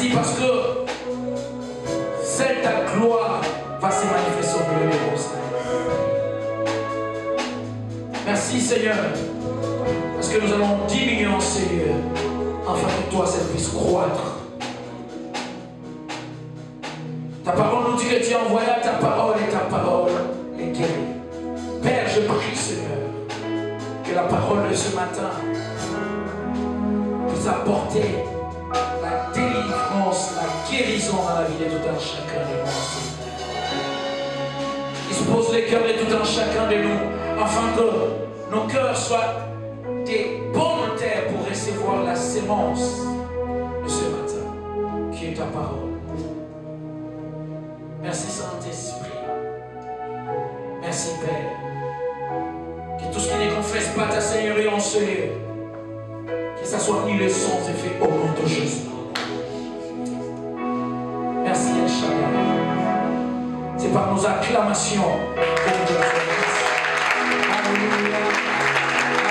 Merci parce que cette ta gloire va se manifester au milieu de nous. Merci Seigneur, parce que nous allons diminuer en Seigneur, afin que toi, ça puisse croître. Ta parole nous dit que tu as envoyé ta parole et ta parole est guérie. Père, je prie Seigneur, que la parole de ce matin puisse apporter la délivrance, la guérison dans la vie de tout un chacun de nous. Dispose les cœurs de tout un chacun de nous, afin que nos cœurs soient des bonnes terres pour recevoir la sémence de ce matin, qui est ta parole. Merci Saint-Esprit. Merci Père. Que tout ce qui ne confesse pas ta Seigneurie en ce lieu, que ça soit mis le sang et fait au nom de Jésus. Merci El Shaddai. C'est par nos acclamations que nous Alléluia.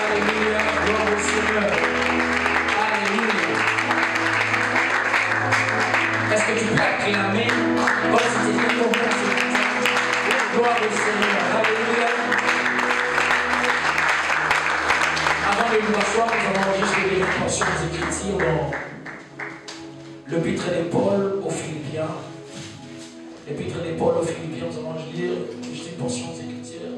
Alléluia. Gloire au Seigneur. Alléluia. Est-ce que tu peux acclamer comme si tu étais convaincu? Gloire au Seigneur. Alléluia. Avant de nous asseoir, nous allons juste lire une portion des Écritures dans l'épître de Paul aux Philippiens. L'épître de Paul aux Philippiens, nous allons lire juste une portion des Écritures.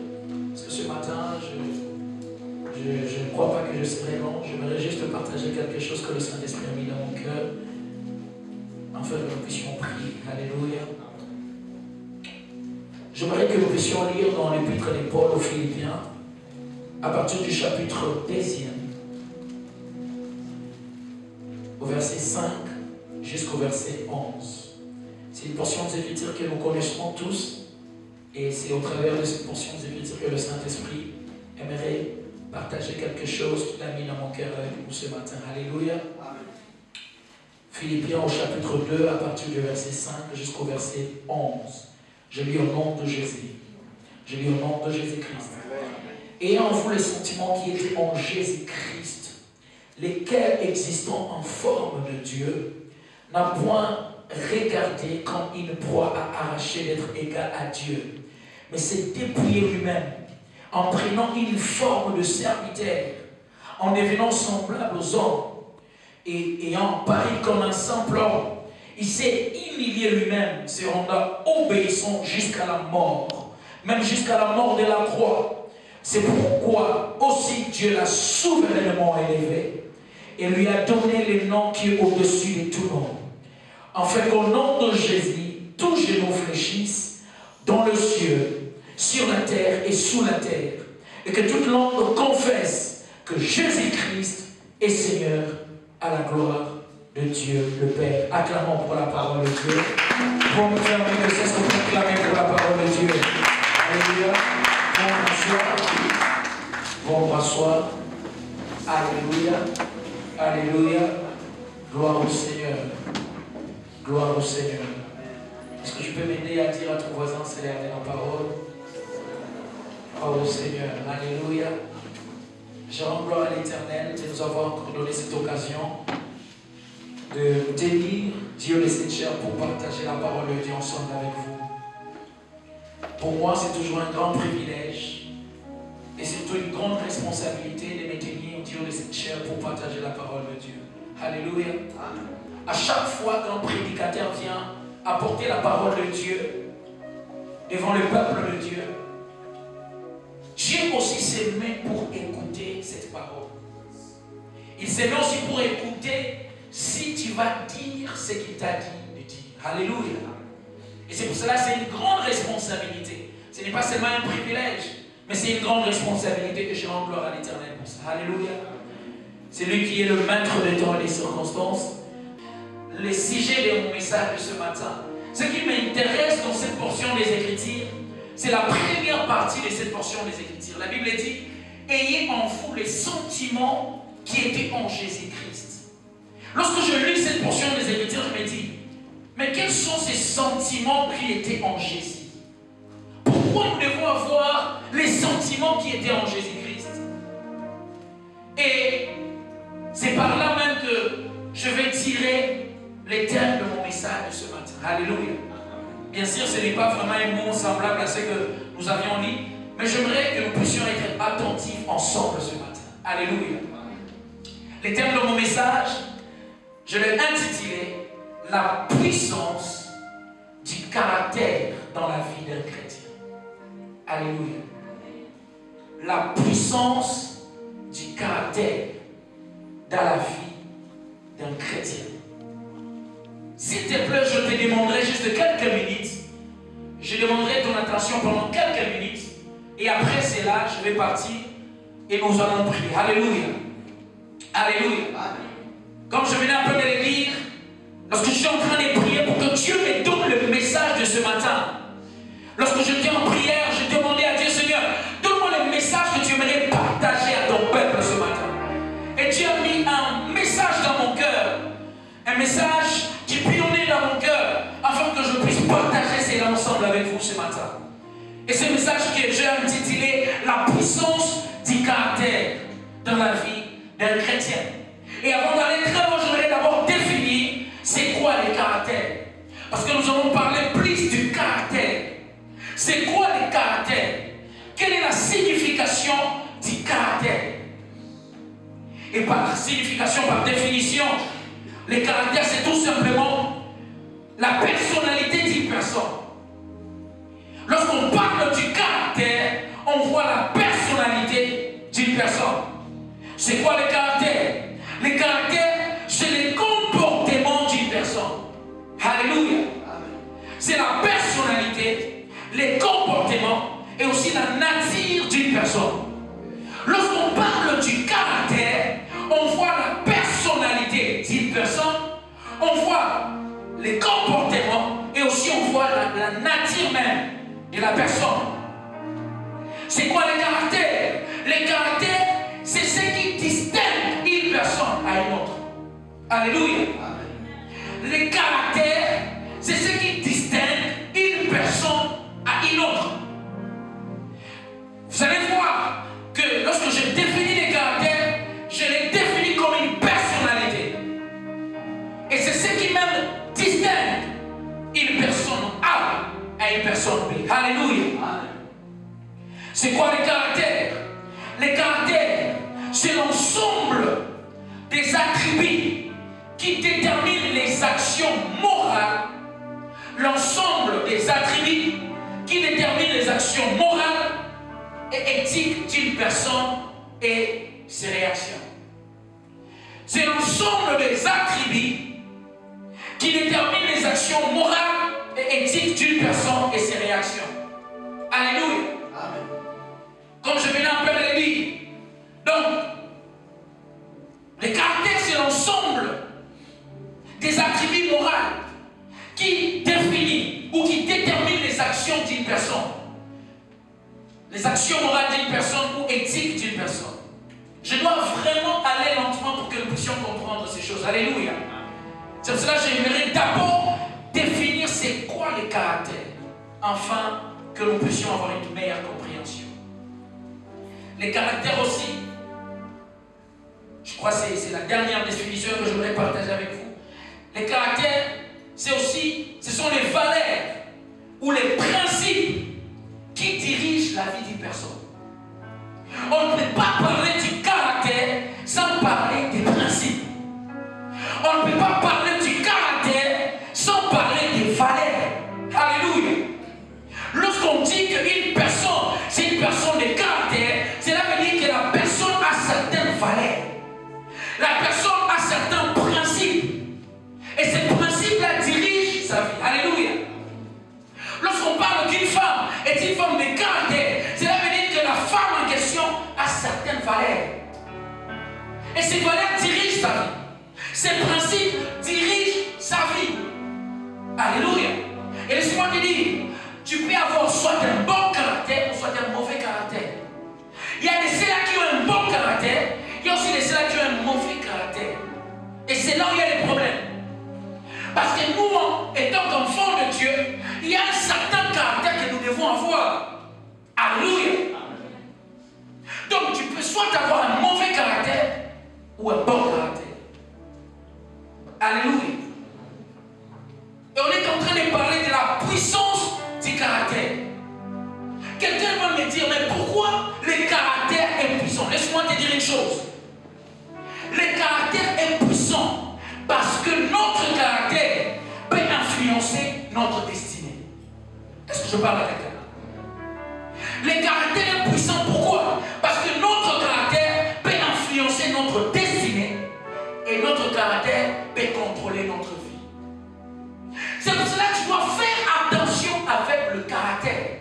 Parce que ce matin, je ne crois pas que je serai long. J'aimerais juste partager quelque chose que le Saint-Esprit a mis dans mon cœur. Afin que nous puissions prier. Alléluia. J'aimerais que nous puissions lire dans l'épître de Paul aux Philippiens, à partir du chapitre 2e, au verset 5 jusqu'au verset 11. C'est une portion des Écritures que nous connaissons tous, et c'est au travers de cette portion des Écritures que le Saint-Esprit aimerait partager quelque chose qu'il a mis dans mon cœur avec nous ce matin. Alléluia. Philippiens au chapitre 2, à partir du verset 5 jusqu'au verset 11. Je lis au nom de Jésus. Je lis au nom de Jésus-Christ. Ayant en vous les sentiments qui étaient en Jésus-Christ, lesquels existant en forme de Dieu, n'a point regardé comme une proie à arracher d'être égal à Dieu, mais s'est dépouillé lui-même, en prenant une forme de serviteur, en devenant semblable aux hommes, et ayant paru comme un simple homme, il s'est humilié lui-même, se rendant obéissant jusqu'à la mort, même jusqu'à la mort de la croix. C'est pourquoi aussi Dieu l'a souverainement élevé et lui a donné le nom qui est au-dessus de tout nom. Afin qu'au nom de Jésus, tous genoux fléchissent dans le ciel, sur la terre et sous la terre, et que toute langue confesse que Jésus-Christ est Seigneur, à la gloire de Dieu le Père. Acclamons pour la parole de Dieu. Pour nous permettre de cesse de proclamer pour la parole de Dieu. Alléluia. Bon bonsoir. Alléluia. Alléluia. Gloire au Seigneur. Gloire au Seigneur. Est-ce que tu peux m'aider à dire à ton voisin, c'est la dernière parole? Gloire au Seigneur. Alléluia. Je rends gloire à l'Éternel de nous avoir encore donné cette occasion de bénir Dieu de cette chair pour partager la parole de Dieu ensemble avec vous. Pour moi, c'est toujours un grand privilège et surtout une grande responsabilité de me tenir Dieu de cette chair pour partager la parole de Dieu. Alléluia. À chaque fois qu'un prédicateur vient apporter la parole de Dieu devant le peuple de Dieu, Dieu aussi se met pour écouter cette parole. Il se met aussi pour écouter si tu vas dire ce qu'il t'a dit de dire. Alléluia. Et c'est pour cela que c'est une grande responsabilité. Ce n'est pas seulement un privilège, mais c'est une grande responsabilité, et je rends gloire à l'Éternel pour ça. Alléluia. C'est lui qui est le maître des temps et des circonstances. Le sujet de mon message de ce matin, ce qui m'intéresse dans cette portion des Écritures, c'est la première partie de cette portion des Écritures. La Bible dit, ayez en vous les sentiments qui étaient en Jésus-Christ. Lorsque je lis cette portion des Écritures, je me dis, mais quels sont ces sentiments qui étaient en Jésus? Pourquoi nous devons avoir les sentiments qui étaient en Jésus-Christ? Et c'est par là même que je vais tirer les thèmes de mon message de ce matin. Alléluia. Bien sûr, ce n'est pas vraiment un mot semblable à ce que nous avions dit, mais j'aimerais que nous puissions être attentifs ensemble ce matin. Alléluia. Les thèmes de mon message, je l'ai intitulé « La puissance du caractère dans la vie d'un chrétien ». Alléluia. La puissance du caractère dans la vie d'un chrétien. S'il te plaît, je te demanderai juste quelques minutes. Je demanderai ton attention pendant quelques minutes. Et après cela, je vais partir et nous allons prier. Alléluia. Alléluia. Comme je venais un peu de le dire, lorsque je suis en train de prier pour que Dieu me donne le message de ce matin, lorsque j'étais en prière, je demandais à Dieu, Seigneur, donne-moi le message que tu aimerais partager à ton peuple ce matin. Et Dieu a mis un message dans mon cœur, un message qui pilonnait dans mon cœur, afin que je puisse partager cela ensemble avec vous ce matin. Et ce message que j'ai intitulé « La puissance du caractère dans la vie d'un chrétien ». Et avant d'aller très loin, je voudrais d'abord définir c'est quoi le caractère. Parce que nous allons parler plus du caractère. C'est quoi le caractère? Quelle est la signification du caractère? Et par signification, par définition, le caractère c'est tout simplement la personnalité d'une personne. Lorsqu'on parle du caractère, on voit la personnalité d'une personne. C'est quoi le caractère? Le caractère, c'est le comportement d'une personne. Alléluia. C'est la personnalité, les comportements et aussi la nature d'une personne. Lorsqu'on parle du caractère, on voit la personnalité d'une personne, on voit les comportements et aussi on voit la nature même de la personne. C'est quoi le caractère? Le caractère, c'est ce qui distingue une personne à une autre. Alléluia. Le caractère, c'est ce qui distingue une personne à une autre. Vous allez voir que lorsque je définis le caractère, je les définis comme une personnalité. Et c'est ce qui même distingue une personne A à une personne B. Alléluia. C'est quoi le caractère? Le caractère, c'est l'ensemble des attributs qui déterminent les actions morales. L'ensemble des attributs qui déterminent les actions morales et éthiques d'une personne et ses réactions. C'est l'ensemble des attributs qui déterminent les actions morales et éthiques d'une personne et ses réactions. Alléluia. Amen. Comme je venais un peu de le dire. Donc, le caractère, c'est l'ensemble des attributs moraux qui définissent ou qui déterminent les actions d'une personne. Les actions morales d'une personne ou éthiques d'une personne. Je dois vraiment aller lentement pour que nous puissions comprendre ces choses. Alléluia. C'est pour cela que j'aimerais d'abord définir c'est quoi le caractère, afin que nous puissions avoir une meilleure compréhension. Les caractères aussi, je crois que c'est la dernière définition que je voudrais partager avec vous. Les caractères, c'est aussi, ce sont les valeurs ou les principes qui dirigent la vie d'une personne. On ne peut pas parler du caractère sans parler des principes. On ne peut pas parler du caractère sans parler des valeurs. Alléluia. Lorsqu'on dit qu'une personne, c'est une personne de caractère, cela veut dire que la personne a certaines valeurs. La personne a certains principes. Et ces principes-là dirigent sa vie. Alléluia. Lorsqu'on parle d'une femme et d'une femme de caractère, cela veut dire que la femme en question a certaines valeurs. Et ces valeurs dirigent sa vie. Ces principes dirigent sa vie. Alléluia. Et laissez-moi te dire, tu peux avoir soit un bon caractère ou soit un mauvais caractère. Il y a de ceux-là qui ont un bon caractère, il y a aussi de ceux-là qui ont un mauvais caractère. Et c'est là où il y a des problèmes. Parce que nous, étant qu'enfants de Dieu, il y a un certain caractère que nous devons avoir. Alléluia. Donc tu peux soit avoir un mauvais caractère ou un bon caractère. Alléluia. vas me dire, mais pourquoi le caractère est puissant? Laisse-moi te dire une chose. Le caractère est puissant parce que notre caractère peut influencer notre destinée. Est-ce que je parle à quelqu'un? Le caractère est puissant, pourquoi? Parce que notre caractère peut influencer notre destinée et notre caractère peut contrôler notre vie. C'est pour cela que tu dois faire attention avec le caractère.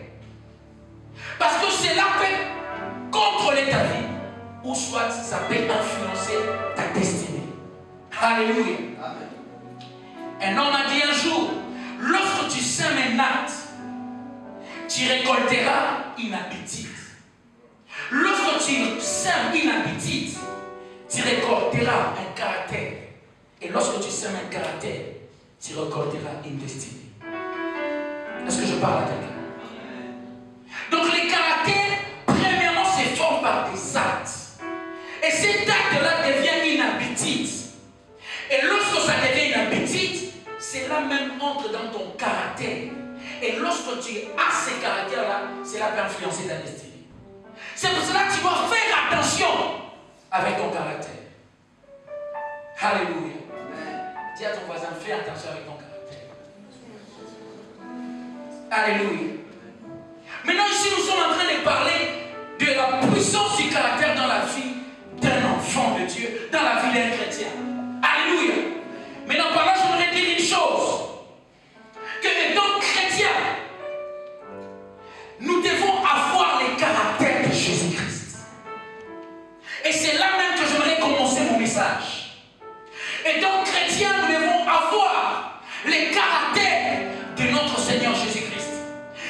Parce que cela peut contrôler ta vie ou soit ça peut influencer ta destinée. Alléluia. Un homme a dit un jour, lorsque tu sèmes un acte, tu récolteras une appétit. Lorsque tu sèmes une appétit, tu récolteras un caractère. Et lorsque tu sèmes un caractère, tu récolteras une destinée. Est-ce que je parle à quelqu'un? Donc les caractères, premièrement, se forment par des actes. Et cet acte-là devient une appétit. Et lorsque ça devient une appétit, cela même entre dans ton caractère. Et lorsque tu as ces caractères-là, cela peut influencer ta destinée. C'est pour cela que tu dois faire attention avec ton caractère. Alléluia. Dis à ton voisin, fais attention avec ton caractère. Alléluia. Maintenant ici, nous sommes en train de parler de la puissance du caractère dans la vie d'un enfant de Dieu, dans la vie d'un chrétien. Alléluia. Maintenant par là, je voudrais dire une chose. Que étant chrétien, nous devons avoir les caractères de Jésus-Christ. Et c'est là même que j'aimerais commencer mon message. Étant chrétien, nous devons avoir les caractères de notre Seigneur Jésus-Christ.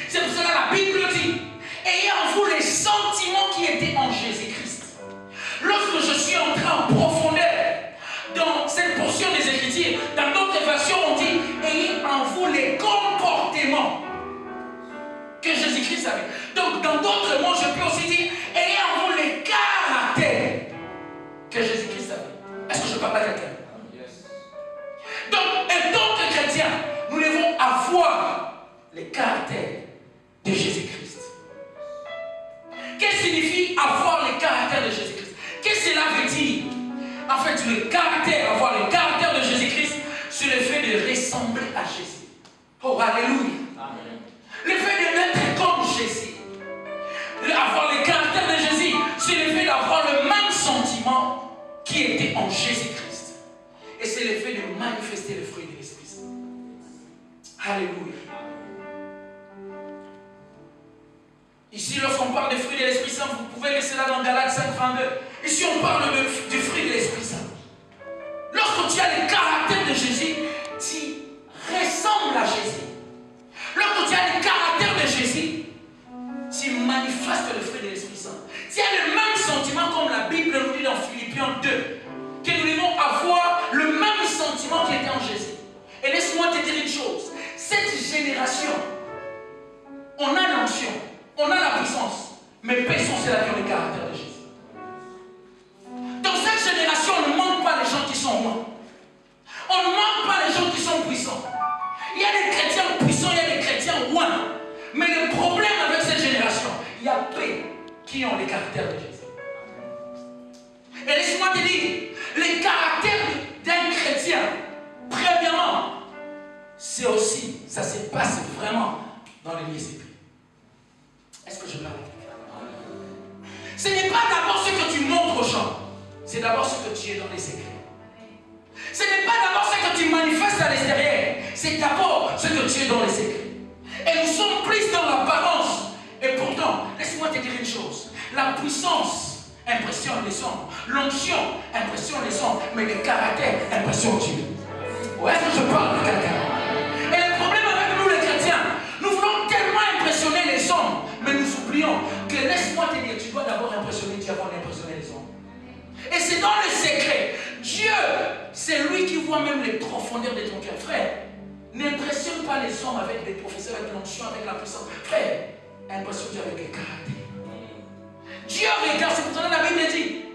C'est pour cela que la Bible dit, ayez en vous les sentiments qui étaient en Jésus-Christ. Lorsque je suis entré en profondeur dans cette portion des Écritures, dans d'autres versions on dit, ayez en vous les comportements que Jésus-Christ avait. Donc dans d'autres mots, je peux aussi dire, ayez en vous les caractères que Jésus-Christ avait. Est-ce que je parle à quelqu'un? Donc, étant que chrétiens, nous devons avoir les caractères de Jésus-Christ. Qu'est-ce que signifie avoir les caractères de Jésus-Christ? Qu'est-ce que cela veut dire? En fait, le caractère, avoir le caractère de Jésus-Christ, c'est le fait de ressembler à Jésus. Oh, alléluia. Amen. Le fait de l'être comme Jésus. Avoir le caractère de Jésus, c'est le fait d'avoir le même sentiment qui était en Jésus-Christ. Et c'est le fait de manifester le fruit de l'Esprit Saint. Alléluia. Ici, lorsqu'on parle des fruits de l'Esprit Saint, vous pouvez laisser là dans Galates 5:22. Ici, on parle du fruit de l'Esprit Saint. Lorsque tu as le caractère de Jésus, tu ressembles à Jésus. Lorsque tu as le caractère de Jésus, tu manifestes le fruit de l'Esprit Saint. Tu as le même sentiment comme la Bible nous dit dans Philippiens 2, que nous devons avoir le même sentiment qui était en Jésus. Et laisse-moi te dire une chose, cette génération, on a l'onction, on a la puissance, mais personne c'est la qui a le caractère de Jésus. Dans cette génération, on ne manque pas les gens qui sont loin. On ne manque pas les gens qui sont puissants. Il y a des chrétiens puissants, il y a des chrétiens loin. Mais le problème avec cette génération, il y a peu qui ont le caractère de Jésus. Et laisse-moi te dire, le caractère d'un chrétien, premièrement, c'est aussi, ça se passe vraiment dans les esprits. Est-ce que je parle? Ce n'est pas d'abord ce que tu montres aux gens, c'est d'abord ce que tu es dans les secrets. Ce n'est pas d'abord ce que tu manifestes à l'extérieur, c'est d'abord ce que tu es dans les secrets. Et nous sommes plus dans l'apparence. Et pourtant, laisse-moi te dire une chose, la puissance impressionne les hommes, l'onction impressionne les hommes, mais le caractère impressionne Dieu. Ou est-ce que je parle de quelqu'un? Et le problème avec nous les chrétiens, nous voulons tellement impressionner les hommes, mais nous oublions que, laisse-moi te dire, tu dois d'abord impressionner Dieu avant d'impressionner les hommes. Et c'est dans le secret. Dieu, c'est lui qui voit même les profondeurs de ton cœur. Frère, n'impressionne pas les hommes avec les prophéties, avec l'onction, avec la puissance. Frère, impressionne Dieu avec le caractère. Dieu regarde, c'est pour ça que la Bible dit,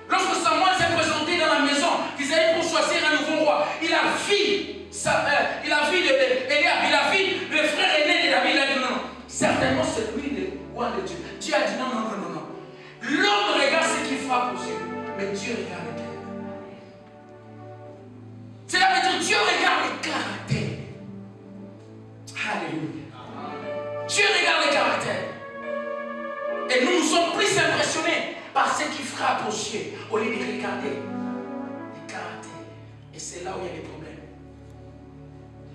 lorsque Samuel s'est présenté dans la maison d'Isaïe pour choisir un nouveau roi, il a vu Eliab, il a vu le frère aîné de David. Il a dit non, certainement c'est lui le roi de Dieu. Dieu a dit non, non, non, non, non. L'homme regarde ce qu'il frappe aux yeux, mais Dieu regarde le cœur. Cela veut dire Dieu regarde le caractère. Alléluia. Dieu regarde le caractère. Et nous sommes plus impressionnés par ce qui frappe aux yeux au lieu de regarder le caractère. Et c'est là où il y a des problèmes.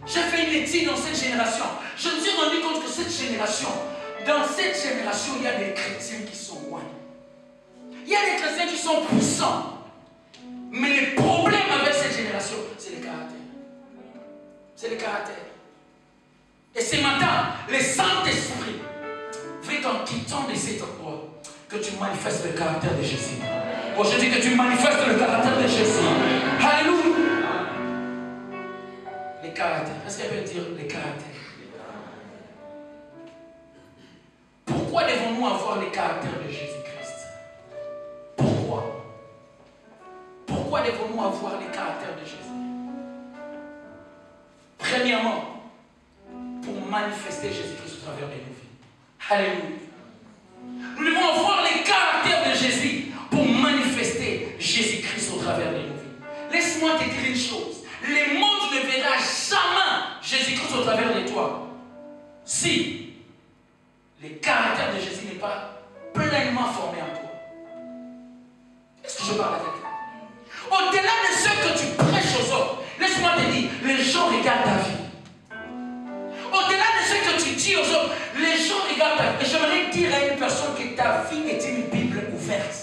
J'ai fait une étude dans cette génération. Je me suis rendu compte que dans cette génération, il y a des chrétiens qui sont loin. Il y a des chrétiens qui sont puissants. Mais le problème avec cette génération, c'est le caractère. C'est le caractère. Et ce matin, le Saint-Esprit veut qu'en quittant de cet endroit, que tu manifestes le caractère de Jésus. Bon, je dis que tu manifestes le caractère de Jésus. Alléluia. Les caractères. Qu'est-ce qu'elle veut dire, les caractères? Pourquoi devons-nous avoir les caractères de Jésus-Christ? Pourquoi? Pourquoi devons-nous avoir les caractères de Jésus? Premièrement, pour manifester Jésus-Christ au travers de nos vies. Alléluia. Nous devons avoir les caractères de Jésus pour manifester Jésus-Christ au travers de nos vies. Laisse-moi te dire une chose. Le monde ne verra jamais Jésus-Christ au travers de toi si le caractère de Jésus n'est pas pleinement formé en toi. Est-ce que je parle à quelqu'un? Au-delà de ce que tu prêches aux autres, laisse-moi te dire, les gens regardent ta vie. Au-delà de ce que tu dis aux autres, les gens regardent ta vie. Et j'aimerais dire à une personne que ta vie est une Bible ouverte.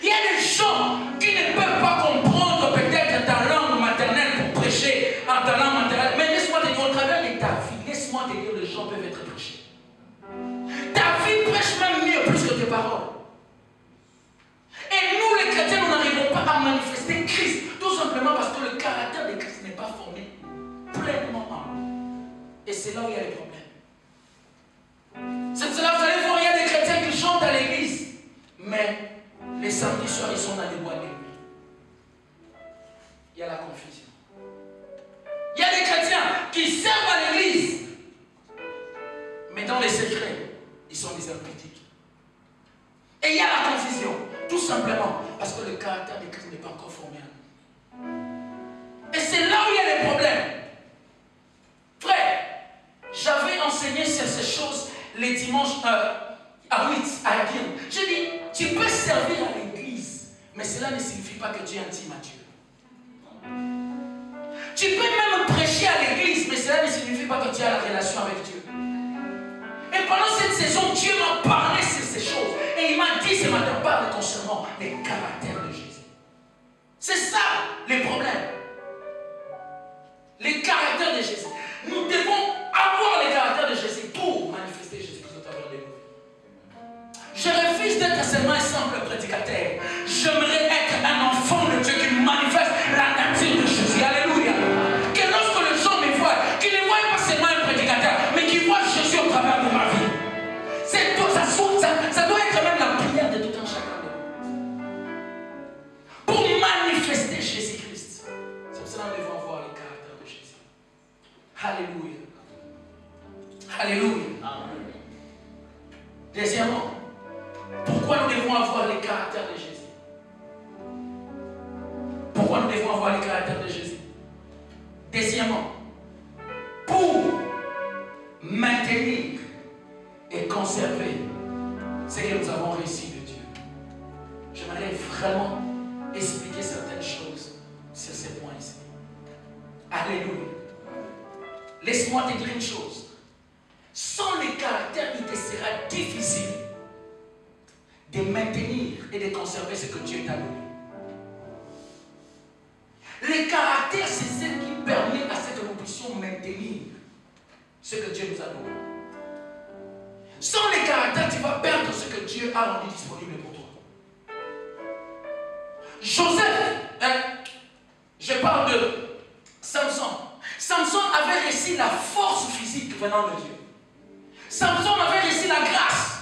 Il y a des gens qui ne peuvent pas comprendre peut-être ta langue maternelle pour prêcher en ta langue maternelle. Mais laisse-moi te dire, au travers de ta vie, laisse-moi te dire, les gens peuvent être prêchés. Ta vie prêche même mieux plus que tes paroles. Et nous, les chrétiens, nous n'arrivons pas à manifester Christ. Tout simplement parce que le caractère de Christ n'est pas formé pleinement en nous. Et c'est là où il y a les problèmes. C'est cela que vous allez voir, il y a des chrétiens qui chantent à l'église. Mais les samedis soirs, ils sont dans les bois de nuit. Il y a la confusion. Il y a des chrétiens qui servent à l'église. Mais dans les secrets, ils sont des impudiques. Et il y a la confusion. Tout simplement parce que le caractère de Christ n'est pas encore formé en nous. Et c'est là où il y a les problèmes. Frère, j'avais enseigné sur ces choses les dimanches à 8, à Guillaume. Je dis, tu peux servir à l'église, mais cela ne signifie pas que tu es intime à Dieu. Tu peux même prêcher à l'église, mais cela ne signifie pas que tu as la relation avec Dieu. Et pendant cette saison, Dieu m'a parlé sur ces choses. Et il m'a dit ce matin, parle concernant les caractères de Jésus. C'est ça les problèmes. Les caractères de Jésus. Nous devons avoir les caractères de Jésus pour manifester Jésus-Christ au travers de nous. Je refuse d'être seulement un simple prédicateur. J'aimerais être un enfant de Dieu qui manifeste la nature de Jésus. Alléluia. Que lorsque les gens me voient, qu'ils ne voient pas seulement un prédicateur, mais qu'ils voient Jésus au travers de ma vie. Ça doit être même la prière de tout un chacun de nous. Pour manifester Jésus-Christ. C'est pour cela que nous devons avoir les caractères de Jésus. Alléluia. Alléluia. Amen. Deuxièmement, pourquoi nous devons avoir les caractères de Jésus? Pourquoi nous devons avoir les caractères de Jésus? Deuxièmement, pour maintenir et conserver ce que nous avons reçu de Dieu. J'aimerais vraiment expliquer certaines choses sur ces points ici. Alléluia. Laisse-moi te dire une chose. Sans les caractères, il te sera difficile de maintenir et de conserver ce que Dieu t'a donné. Les caractères, c'est ce qui permet à ce que nous puissions maintenir ce que Dieu nous a donné. Sans les caractères, tu vas perdre ce que Dieu a rendu disponible pour toi. Joseph, je parle de Samson. Samson avait reçu la force physique venant de Dieu. Samson avait reçu la grâce.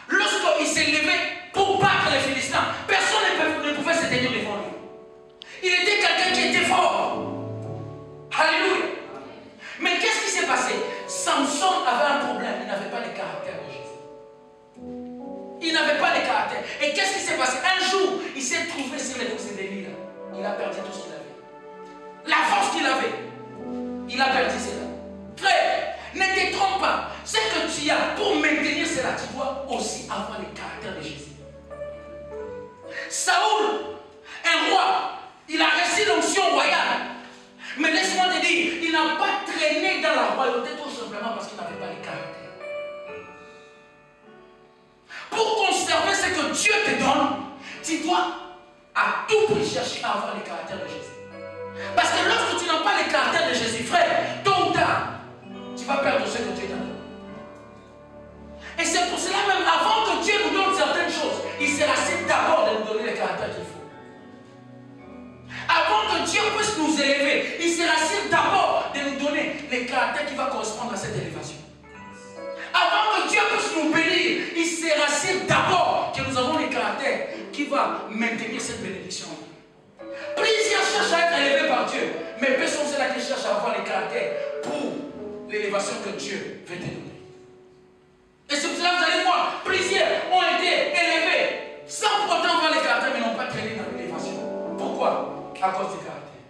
Lorsqu'il s'est levé pour battre les Philistins, personne ne pouvait se tenir devant lui. Il était quelqu'un qui était fort. Alléluia. Mais qu'est-ce qui s'est passé? Samson avait un problème, il n'avait Et qu'est-ce qui s'est passé? Un jour, il s'est trouvé sur les douze ennemis. Il a perdu tout ce qu'il avait. La force qu'il avait, il a perdu cela. Frère, ne te trompe pas. Ce que tu as pour maintenir cela, tu dois aussi avoir le caractère de Jésus. Saoul, un roi, il a reçu l'onction royale. Mais laisse-moi te dire, il n'a pas traîné dans la royauté tout simplement parce qu'il n'avait pas le caractère. Pour conserver ce que Dieu te donne, tu dois à tout prix chercher à avoir le caractère de Jésus. Parce que lorsque tu n'as pas le caractère de Jésus, frère, tôt ou tard, tu vas perdre ce que Dieu t'a donné. Et c'est pour cela même, avant que Dieu nous donne certaines choses, il se rassure d'abord de nous donner le caractère qu'il faut. Avant que Dieu puisse nous élever, il se rassure d'abord de nous donner le caractère qui va correspondre à cette élévation. Avant que Dieu puisse nous bénir, il se rassure d'abord que nous avons le caractère qui va maintenir cette bénédiction. Plusieurs cherchent à être élevés par Dieu, mais peu sont ceux-là qui cherchent à avoir le caractère pour l'élévation que Dieu veut te donner. Et c'est pour cela que vous allez voir, plusieurs ont été élevés sans pourtant avoir le caractère, mais n'ont pas traîné dans l'élévation. Pourquoi? À cause du caractère.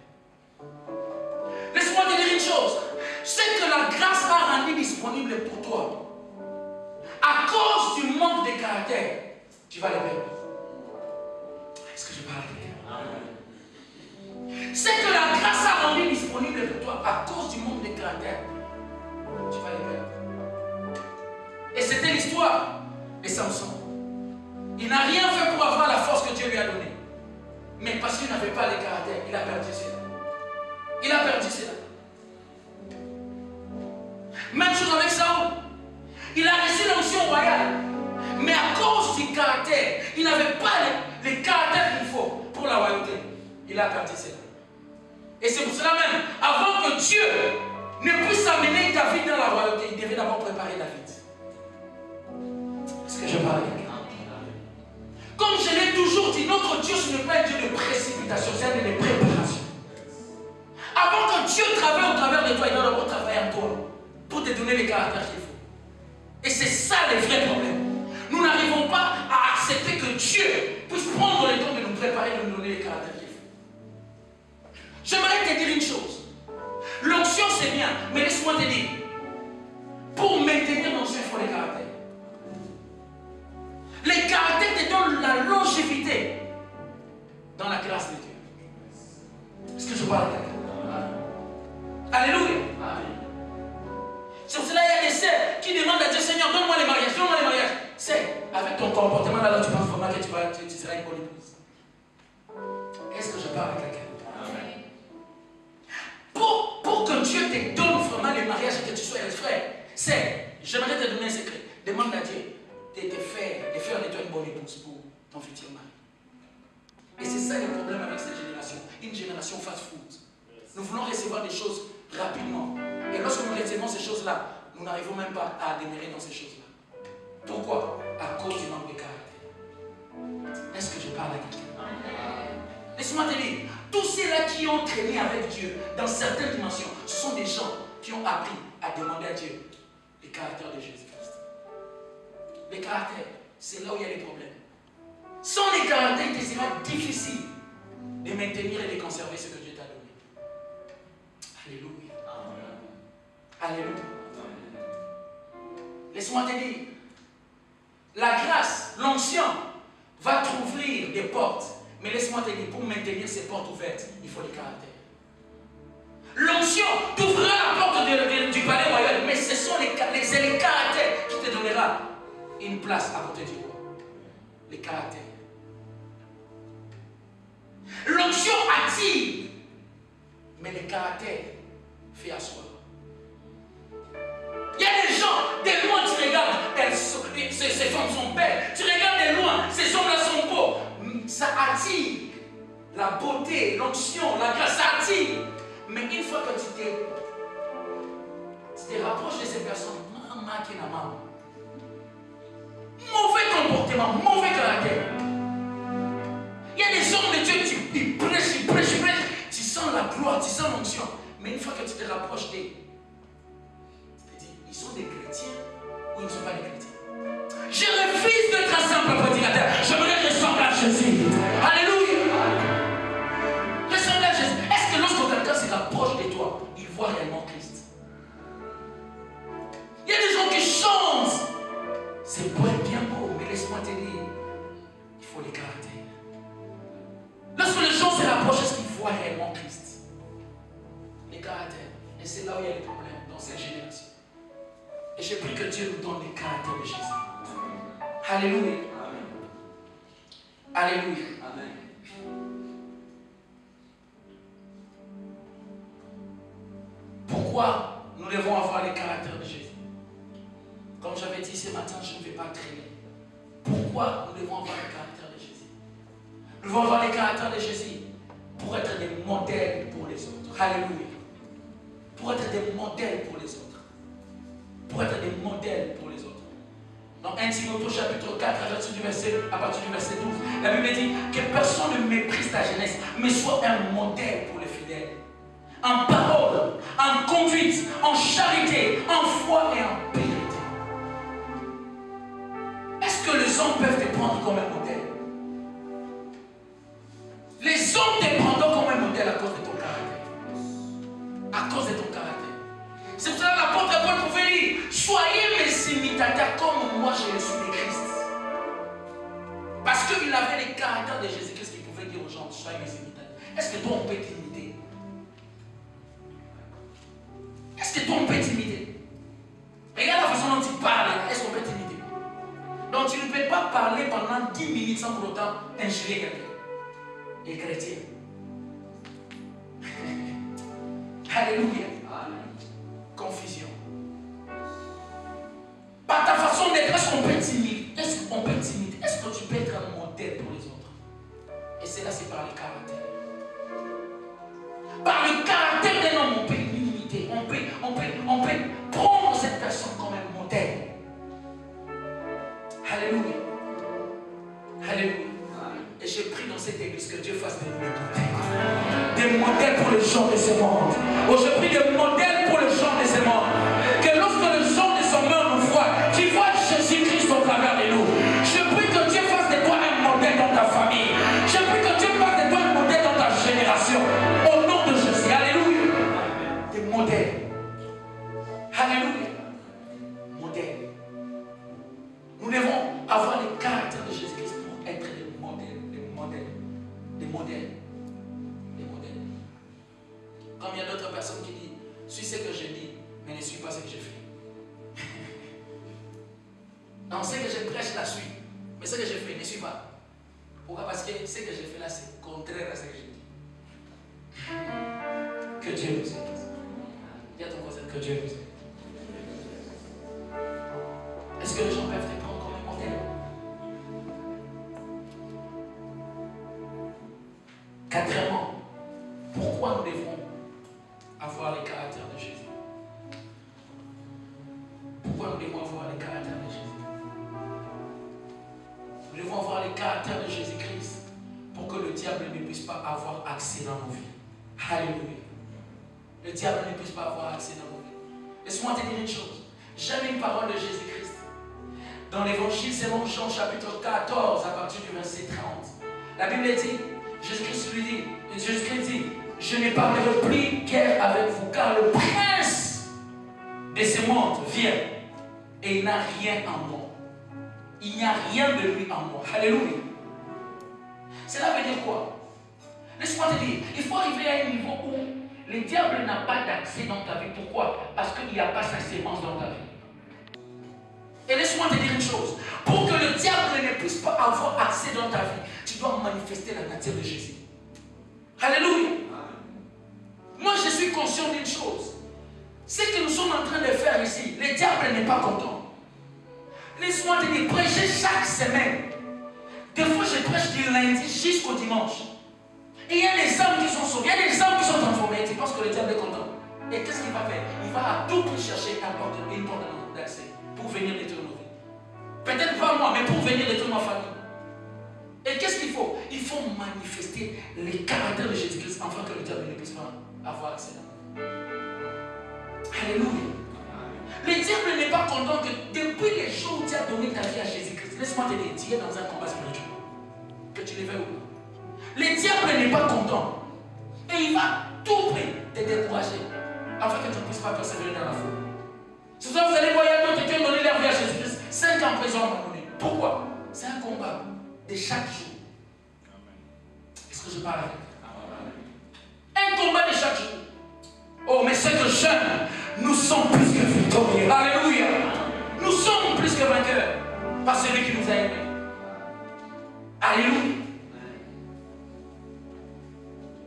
Laisse-moi te dire une chose. C'est que la grâce a rendu disponible pour toi. À cause du manque de caractère, tu vas les perdre. Est-ce que je parle à quelqu'un? C'est que la grâce a rendu disponible pour toi à cause du manque de caractère. Tu vas les perdre. Et c'était l'histoire de Samson. Il n'a rien fait pour avoir la force que Dieu lui a donnée. Mais parce qu'il n'avait pas le caractère, il a perdu cela. Il a perdu cela. Même chose avec Saoul. Il a reçu l'onction royale. Mais à cause du caractère, il n'avait pas le caractère qu'il faut pour la royauté. Il a perdu cela. Et c'est pour cela même, avant que Dieu ne puisse amener David dans la royauté, il devait d'abord préparer David. Est-ce que je parle avec quelqu'un? Comme je l'ai toujours dit, notre Dieu, ce n'est pas un Dieu de précipitation, c'est un Dieu de préparation. Avant que Dieu travaille au travers de toi, il doit d'abord travailler en toi pour te donner les caractères qu'il faut. Et c'est ça le vrai problème. Nous n'arrivons pas à accepter que Dieu puisse prendre le temps de nous préparer, de nous donner les caractères qu'il faut. J'aimerais te dire une chose. L'onction, c'est bien, mais laisse-moi te dire, pour maintenir l'onction, il faut les caractères. Les caractères te donnent la longévité dans la grâce de Dieu. Est-ce que je parle à quelqu'un? Alléluia. C'est pour cela qu'il y a des sœurs qui demandent à Dieu, Seigneur, donne-moi les mariages, donne-moi les mariages. C'est avec ton comportement là, tu penses vraiment que tu seras une bonne épouse. Est-ce que je parle à quelqu'un? Pour que Dieu te donne vraiment les mariages et que tu sois un frère, c'est, j'aimerais te donner un secret. Demande à Dieu de faire de toi une bonne épouse pour ton futur mari. Et c'est ça le problème avec cette génération. Une génération fast-food. Nous voulons recevoir des choses rapidement. Et lorsque nous recevons ces choses-là, nous n'arrivons même pas à demeurer dans ces choses-là. Pourquoi? À cause du manque de caractère. Est-ce que je parle à quelqu'un? Laisse-moi te dire, tous ceux-là qui ont traîné avec Dieu dans certaines dimensions, ce sont des gens qui ont appris à demander à Dieu le caractère de Jésus-Christ. Le caractère, c'est là où il y a les problèmes. Sans les caractères, il sera difficile de maintenir et de conserver ce que Dieu t'a donné. Alléluia. Alléluia. Laisse-moi te dire, la grâce, l'onction va t'ouvrir des portes. Mais laisse-moi te dire, pour maintenir ces portes ouvertes, il faut le caractère. L'onction t'ouvrira la porte du palais royal, mais ce sont les caractères qui te donnera une place à côté du roi. Les caractères. L'onction attire, mais le caractère fait asseoir. Il y a des gens, de loin tu regardes, ces femmes sont belles, tu regardes de loin, ces hommes-là sont beaux. Ça attire la beauté, l'onction, la grâce, ça attire. Mais une fois que tu te rapproches de ces personnes, mauvais comportement, mauvais caractère. Il y a des hommes de Dieu, ils prêchent, tu sens la gloire, tu sens l'onction. Mais une fois que tu te rapproches d'eux, tu te dis, ils sont des chrétiens ou ils ne sont pas des chrétiens. Je refuse d'être un simple prédicateur. C'est beau et bien beau, mais laisse-moi te dire, il faut les caractères. Lorsque les gens se rapprochent, est-ce qu'ils voient réellement Christ? Les caractères. Et c'est là où il y a les problèmes dans cette génération. Et j'ai pris que Dieu nous donne les caractères de Jésus. Alléluia. Amen. Alléluia. Amen. Pourquoi nous devons avoir les caractères de Jésus? Comme j'avais dit ce matin, je ne vais pas traîner. Pourquoi nous devons avoir les caractères de Jésus? Nous devons avoir les caractères de Jésus pour être des modèles pour les autres. Alléluia. Pour être des modèles pour les autres. Pour être des modèles pour les autres. Dans 1 Timothée chapitre 4, à partir du verset 12, la Bible dit que personne ne méprise ta jeunesse, mais soit un modèle pour les fidèles. En parole, en conduite, en charité, en foi et en piété. Est-ce que les hommes peuvent te prendre comme un modèle? Les hommes te prendront comme un modèle à cause de ton caractère. À cause de ton caractère. C'est pour ça que l'apôtre Paul pouvait dire, soyez mes imitateurs comme moi je le suis de Christ. Parce qu'il avait les caractères de Jésus-Christ qu'il pouvait dire aux gens, soyez mes imitateurs. Est-ce que toi on peut t'imiter? Est-ce que toi on peut t'imiter? Regarde la façon dont tu parles, est-ce qu'on peut t'imiter? Donc tu ne peux pas parler pendant 10 minutes sans pour autant injurer quelqu'un. Et chrétien. Alléluia. Confusion. Par ta façon d'être, est-ce qu'on peut t'imiter? Est-ce qu'on peut t'imiter? Est-ce que tu peux être un modèle pour les autres? Et cela, c'est par le caractère. Par le caractère d'un homme, on peut l'imiter. On peut prendre cette personne comme un modèle. Alléluia. Alléluia. Et j'ai pris dans cette église que Dieu fasse des modèles. Des modèles pour les gens de ce monde. Oh, je prie des modèles pour les gens de ce monde. Que lorsque les gens de ce monde nous voient, tu vois Jésus-Christ au travers de nous. Je prie que Dieu fasse de toi un modèle dans ta famille. Je prie que Dieu fasse de toi un modèle dans ta génération. Au nom de Jésus. Alléluia. Des modèles. Alléluia. Modèles. Nous devons avoir les caractères de Jésus-Christ pour être des modèles. Des modèles. Des modèles. Des modèles. Comme il y a d'autres personnes qui disent, suis ce que je dis, mais ne suis pas ce que je fais. Non, ce que je prêche, la suis. Mais ce que je fais, ne suis pas. Pourquoi? Parce que ce que je fais là, c'est contraire à ce que je dis. Que Dieu nous aide. Dis à ton voisin, que Dieu nous aide. Est-ce que les gens peuvent te prendre comme un modèle? Quatrièmement, pourquoi nous devons avoir les caractères de Jésus? Pourquoi nous devons avoir les caractères de Jésus? Nous devons avoir les caractères de Jésus-Christ pour que le diable ne puisse pas avoir accès dans nos vies. Alléluia. Le diable ne puisse pas avoir accès dans nos vies. Laisse-moi te dire une chose. J'aime une parole de Jésus-Christ. Dans l'évangile selon Jean chapitre 14 à partir du verset 30. La Bible dit, Jésus-Christ dit, je ne parlerai plus guère avec vous, car le prince de ce monde vient et il n'a rien en moi. Il n'y a rien de lui en moi. Alléluia. Cela veut dire quoi? Laisse-moi te dire, il faut arriver à un niveau où le diable n'a pas d'accès dans ta vie. Pourquoi? Parce qu'il n'y a pas sa sémence dans ta vie. Et laisse-moi te dire une chose. Pour que le diable ne puisse pas avoir accès dans ta vie, tu dois manifester la nature de Jésus. Alléluia. Moi, je suis conscient d'une chose. Ce que nous sommes en train de faire ici, le diable n'est pas content. Laisse-moi te dire, prêcher chaque semaine. Des fois, je prêche du lundi jusqu'au dimanche. Et il y a des âmes qui sont sauvées, il y a des âmes qui sont transformées. Tu penses que le diable est content. Et qu'est-ce qu'il va faire? Il va à tout prix chercher une porte d'accès pour venir détruire nos vies. Peut-être pas moi, mais pour venir détruire ma famille. Et qu'est-ce qu'il faut? Il faut manifester les caractères de Jésus-Christ afin que le diable ne puisse pas avoir accès à nous. Alléluia. Le diable n'est pas content que depuis les jours où tu as donné ta vie à Jésus-Christ, laisse-moi te dire, tu es dans un combat spirituel. Que tu le veuilles ou pas. Le diable n'est pas content. Et il va tout prix te décourager afin que tu ne puisses pas persévérer dans la foi. C'est ça, vous allez voir, il y a d'autres qui ont donné leur vie à Jésus-Christ. 5 ans en prison, Alléluia.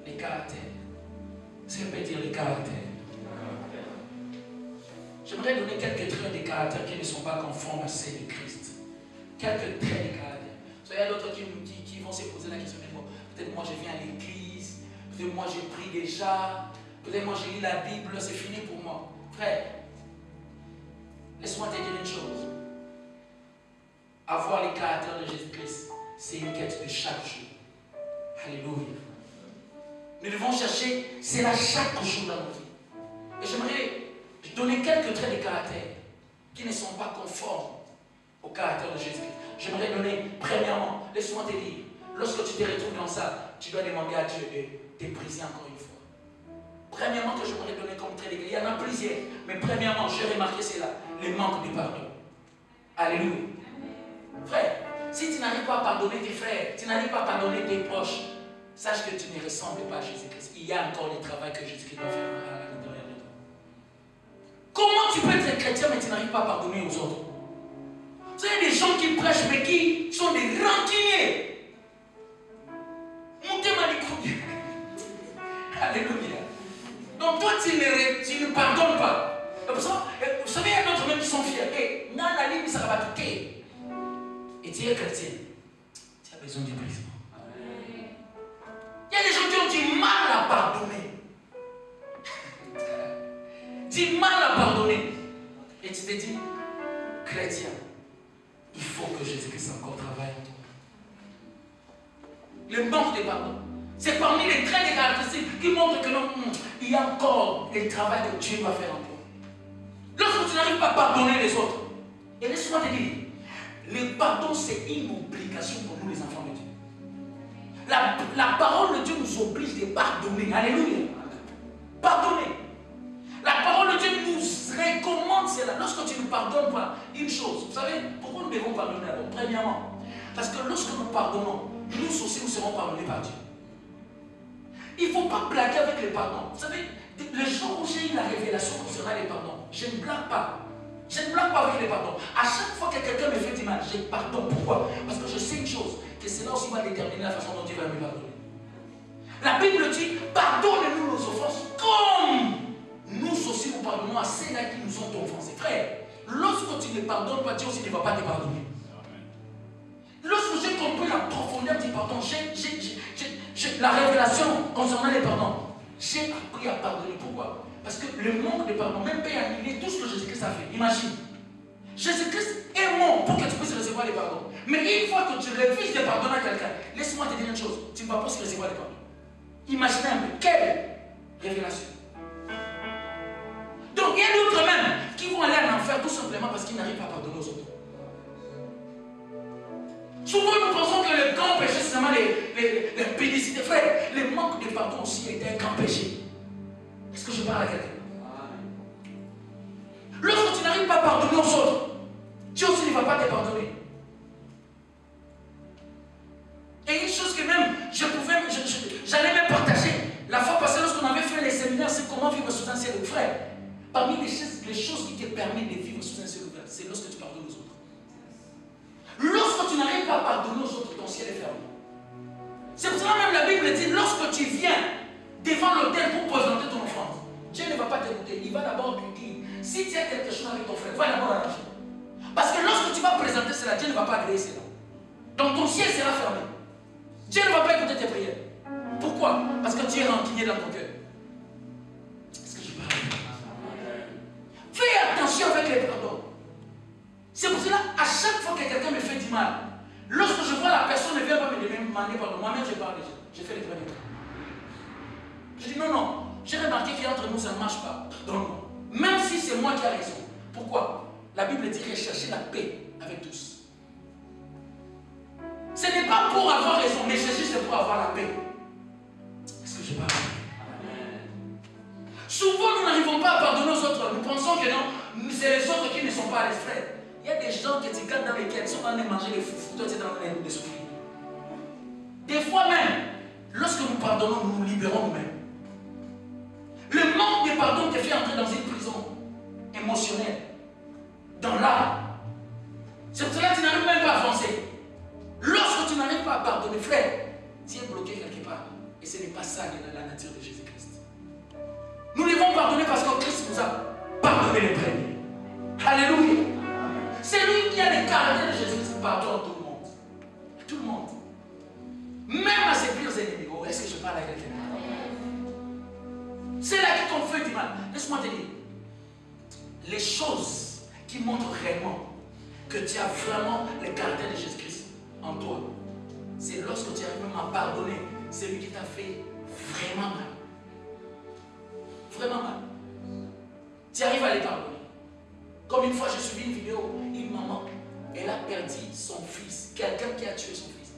Les caractères. C'est peut dire les caractères. J'aimerais donner quelques traits des caractères qui ne sont pas conformes à ceux de Christ. Quelques traits des caractères. Il y a d'autres qui vont se poser la question, mais bon, peut-être moi je viens à l'église, peut-être moi j'ai pris déjà, peut-être moi j'ai lu la Bible, c'est fini pour moi. Frère, laisse-moi te dire une chose. Avoir les caractères de Jésus-Christ, c'est une quête de chaque jour. Alléluia. Nous devons chercher cela chaque jour dans nos vies. Et j'aimerais donner quelques traits de caractère qui ne sont pas conformes au caractère de Jésus-Christ. J'aimerais donner, premièrement, laisse-moi te dire, lorsque tu te retrouves dans ça, tu dois demander à Dieu de te briser encore une fois. Premièrement, que j'aimerais donner comme trait de caractère, il y en a plusieurs, mais premièrement, j'ai remarqué cela, le manque de pardon. Alléluia. Frère, si tu n'arrives pas à pardonner tes frères, tu n'arrives pas à pardonner tes proches, sache que tu ne ressembles pas à Jésus-Christ. Il y a encore du travail que Jésus-Christ doit faire à l'intérieur de toi. Comment tu peux être chrétien mais tu n'arrives pas à pardonner aux autres? Vous savez, des gens qui prêchent mais qui sont des rancuniers. Montez ma couilles. Alléluia. Donc toi tu ne pardonnes pas. Vous savez, il y a d'autres même qui sont fiers. Et tu es chrétien. Tu as besoin du brisement. Il y a des gens qui ont du mal à pardonner. Du mal à pardonner. Et tu te dis, chrétien, il faut que Jésus-Christ encore travaille en toi. Le manque de pardon. C'est parmi les traits des caractéristiques qui montrent que non, il y a encore le travail que Dieu va faire en toi. Lorsque tu n'arrives pas à pardonner les autres, et laisse-moi te dire, le pardon c'est une obligation pour nous les enfants de Dieu. La parole de Dieu nous oblige de pardonner. Alléluia. Pardonner. La parole de Dieu nous recommande cela. Lorsque tu ne pardonnes pas une chose, vous savez pourquoi nous devons pardonner d'abord? Premièrement, parce que lorsque nous pardonnons, nous aussi nous serons pardonnés par Dieu. Il ne faut pas blaguer avec le pardon. Vous savez, le jour où j'ai eu la révélation concernant les pardons, je ne blague pas. Je ne blague pas avec les pardons. À chaque fois que quelqu'un me fait du mal, je pardonne. Pourquoi? Parce que je sais une chose, que cela aussi va déterminer la façon dont Dieu va me pardonner. La Bible dit, pardonne-nous nos offenses comme nous aussi nous pardonnons à ceux-là qui nous ont offensés. Frère, lorsque tu ne pardonnes pas, Dieu aussi ne va pas te pardonner. Lorsque j'ai compris la profondeur du pardon, la révélation concernant les pardons, j'ai appris à pardonner. Pourquoi? Parce que le manque de pardon, même peut annuler tout ce que Jésus-Christ a fait. Imagine. Jésus-Christ est mort pour que tu puisses recevoir les pardons. Mais une fois que tu refuses de pardonner à quelqu'un, laisse-moi te dire une chose, tu ne vas pas recevoir les pardons. Imaginez un peu, quelle révélation. Donc il y a d'autres même qui vont aller en enfer tout simplement parce qu'ils n'arrivent pas à pardonner aux autres. Souvent nous pensons que le grand péché c'est seulement les pénicités. Frère, le manque de pardon aussi est un grand péché. Est-ce que je parle à quelqu'un? Lorsque tu n'arrives pas à pardonner aux autres, Dieu aussi ne va pas te pardonner. Et une chose que même j'allais même partager la fois passée lorsqu'on avait fait les séminaires sur comment vivre sous un ciel ouvert. Frère, parmi les choses qui te permettent de vivre sous un ciel ouvert, c'est lorsque tu pardonnes aux autres. Lorsque tu n'arrives pas à pardonner aux autres, ton ciel est fermé. C'est pour cela même la Bible dit, lorsque tu viens devant l'autel pour présenter ton offrande, Dieu ne va pas t'écouter. Il va d'abord te dire, si tu as quelque chose avec ton frère, va d'abord arranger. Parce que lorsque tu vas présenter cela, Dieu ne va pas agréer cela. Donc ton ciel sera fermé. Dieu ne va pas écouter tes prières. Pourquoi? Parce que tu es rancunier dans ton cœur. Est-ce que je parle? Fais attention avec les pardons. C'est pour cela, à chaque fois que quelqu'un me fait du mal, lorsque je vois la personne ne vient pas me demander pardon, moi-même je parle déjà. J'ai fait les premiers pas. Je dis non, j'ai remarqué qu'entre nous ça ne marche pas. Donc, même si c'est moi qui ai raison. Pourquoi? La Bible dit rechercher la paix avec tous. Ce n'est pas pour avoir raison, mais c'est juste pour avoir la paix. Est-ce que je parle? Souvent, nous n'arrivons pas à pardonner aux autres. Nous pensons que non, c'est les autres qui ne sont pas les frères. Il y a des gens que tu gardes dans lesquels ils sont en train de manger les foufous, toi tu es en train de souffrir. Des fois même, lorsque nous pardonnons, nous nous libérons nous-mêmes. Le manque de pardon te fait entrer dans une prison émotionnelle, dans l'âme. C'est pour cela que tu n'arrives même pas à avancer. Lorsque tu n'arrives pas à pardonner, caractère de Jésus-Christ pardonne tout le monde. Tout le monde. Même à ses pires ennemis. Oh, est-ce que je parle à quelqu'un? C'est là qui t'ont fait du mal. Laisse-moi te dire. Les choses qui montrent réellement que tu as vraiment le caractère de Jésus-Christ en toi, c'est lorsque tu arrives même à pardonner celui qui t'a fait vraiment mal. Vraiment mal. Tu arrives à les pardonner. Comme une fois, j'ai suivi une vidéo, une maman, elle a perdu son fils, quelqu'un qui a tué son fils.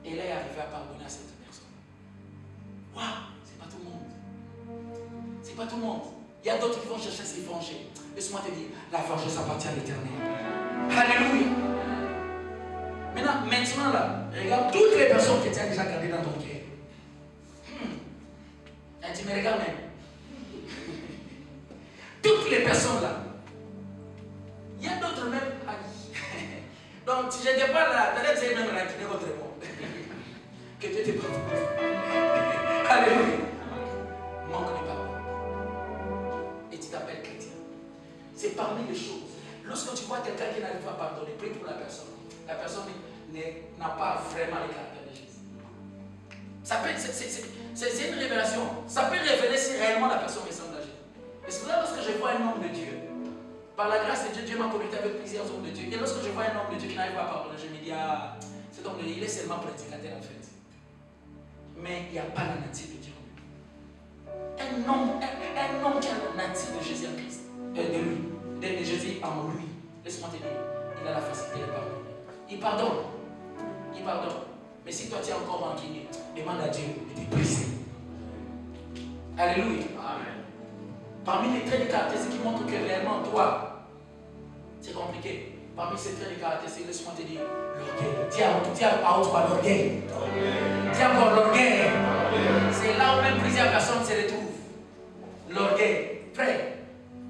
Et elle est arrivée à pardonner à cette personne. Waouh, c'est pas tout le monde. C'est pas tout le monde. Il y a d'autres qui vont chercher à se venger. Laisse-moi te dire, la vengeance appartient à l'Éternel. Alléluia. Maintenant là, regarde toutes les personnes que tu as déjà gardées dans ton cœur. Et tu me regardes même. Toutes les personnes là. Il y a d'autres même. Donc si je n'étais pas là, peut-être c'est même ranquiné votre monde. Que Dieu te pardonne. Alléluia. Manque de pardon. Et tu t'appelles chrétien. C'est parmi les choses. Lorsque tu vois quelqu'un qui n'arrive pas à pardonner, prie pour la personne. La personne n'a pas vraiment le caractère de Jésus. C'est une révélation. Ça peut révéler si réellement la personne ressemble à Jésus. Et c'est pour ça lorsque je vois un homme de Dieu, par la grâce de Dieu, Dieu m'a connecté avec plusieurs hommes de Dieu. Et lorsque je vois un homme de Dieu qui n'arrive pas à pardonner, je me dis, ah, cet homme de Dieu, il est seulement prédicateur en fait. Mais il n'y a pas la nature de Dieu. Un homme qui a la nature de Jésus-Christ, de Jésus en lui, laisse-moi te dire, il a la facilité de pardonner. Il pardonne. Il pardonne. Mais si toi tu es encore rancunier, demande à Dieu de te briser. Alléluia. Amen. Parmi les traits de caractère qui montrent que réellement toi, c'est compliqué. Parmi ces traits de caractère, laisse-moi te dire, l'orgueil. Dis à haute voix l'orgueil. Dis encore l'orgueil. C'est là où même plusieurs personnes se retrouvent. L'orgueil. Frère,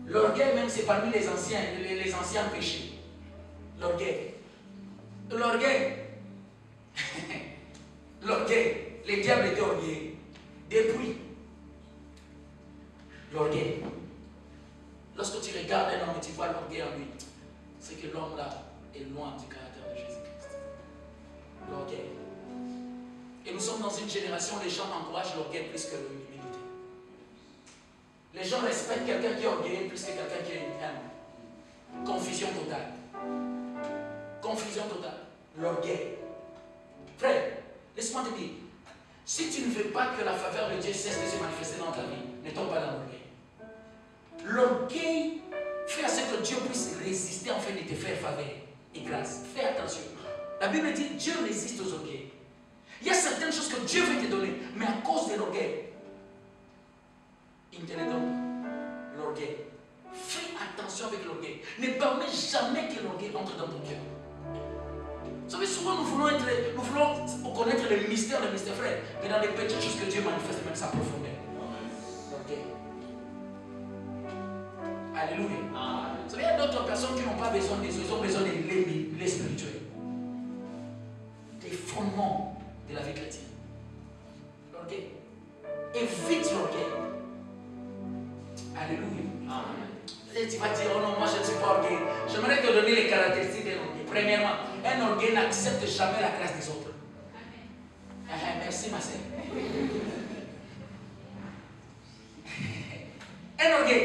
l'orgueil même c'est parmi les anciens péchés. L'orgueil. L'orgueil. L'orgueil. Les diables étaient orgueilleux. Depuis. L'orgueil. Lorsque tu regardes un homme et tu vois l'orgueil en lui, c'est que l'homme là est loin du caractère de Jésus-Christ. L'orgueil. Et nous sommes dans une génération où les gens encouragent l'orgueil plus que l'humilité. Les gens respectent quelqu'un qui est orgueilleux plus que quelqu'un qui est humble. Confusion totale. Confusion totale. L'orgueil. Frère, laisse-moi te dire, si tu ne veux pas que la faveur de Dieu cesse de se manifester dans ta vie, ne tombe pas dans l'orgueil. L'orgueil fait à ce que Dieu puisse résister en fait de te faire faveur et grâce. Fais attention. La Bible dit Dieu résiste aux orgueils. Il y a certaines choses que Dieu veut te donner, mais à cause de l'orgueil, il ne te les donne pas. L'orgueil. Fais attention avec l'orgueil. Ne permets jamais que l'orgueil entre dans ton cœur. Vous savez, souvent nous voulons connaître le mystère, frère, mais dans les petites choses que Dieu manifeste, même sa profondeur. L'orgueil. Alléluia. Vous savez, il y a d'autres personnes qui n'ont pas besoin des autres, ils ont besoin de les spirituels. Des fondements de la vie chrétienne. L'orgueil. Évite l'orgueil. Alléluia. Et tu vas dire, oh non, moi je ne suis pas orgueilleux. J'aimerais te donner les caractéristiques d'un orgueil. Premièrement, un orgueil n'accepte jamais la grâce des autres. Merci ma sœur. Un orgueil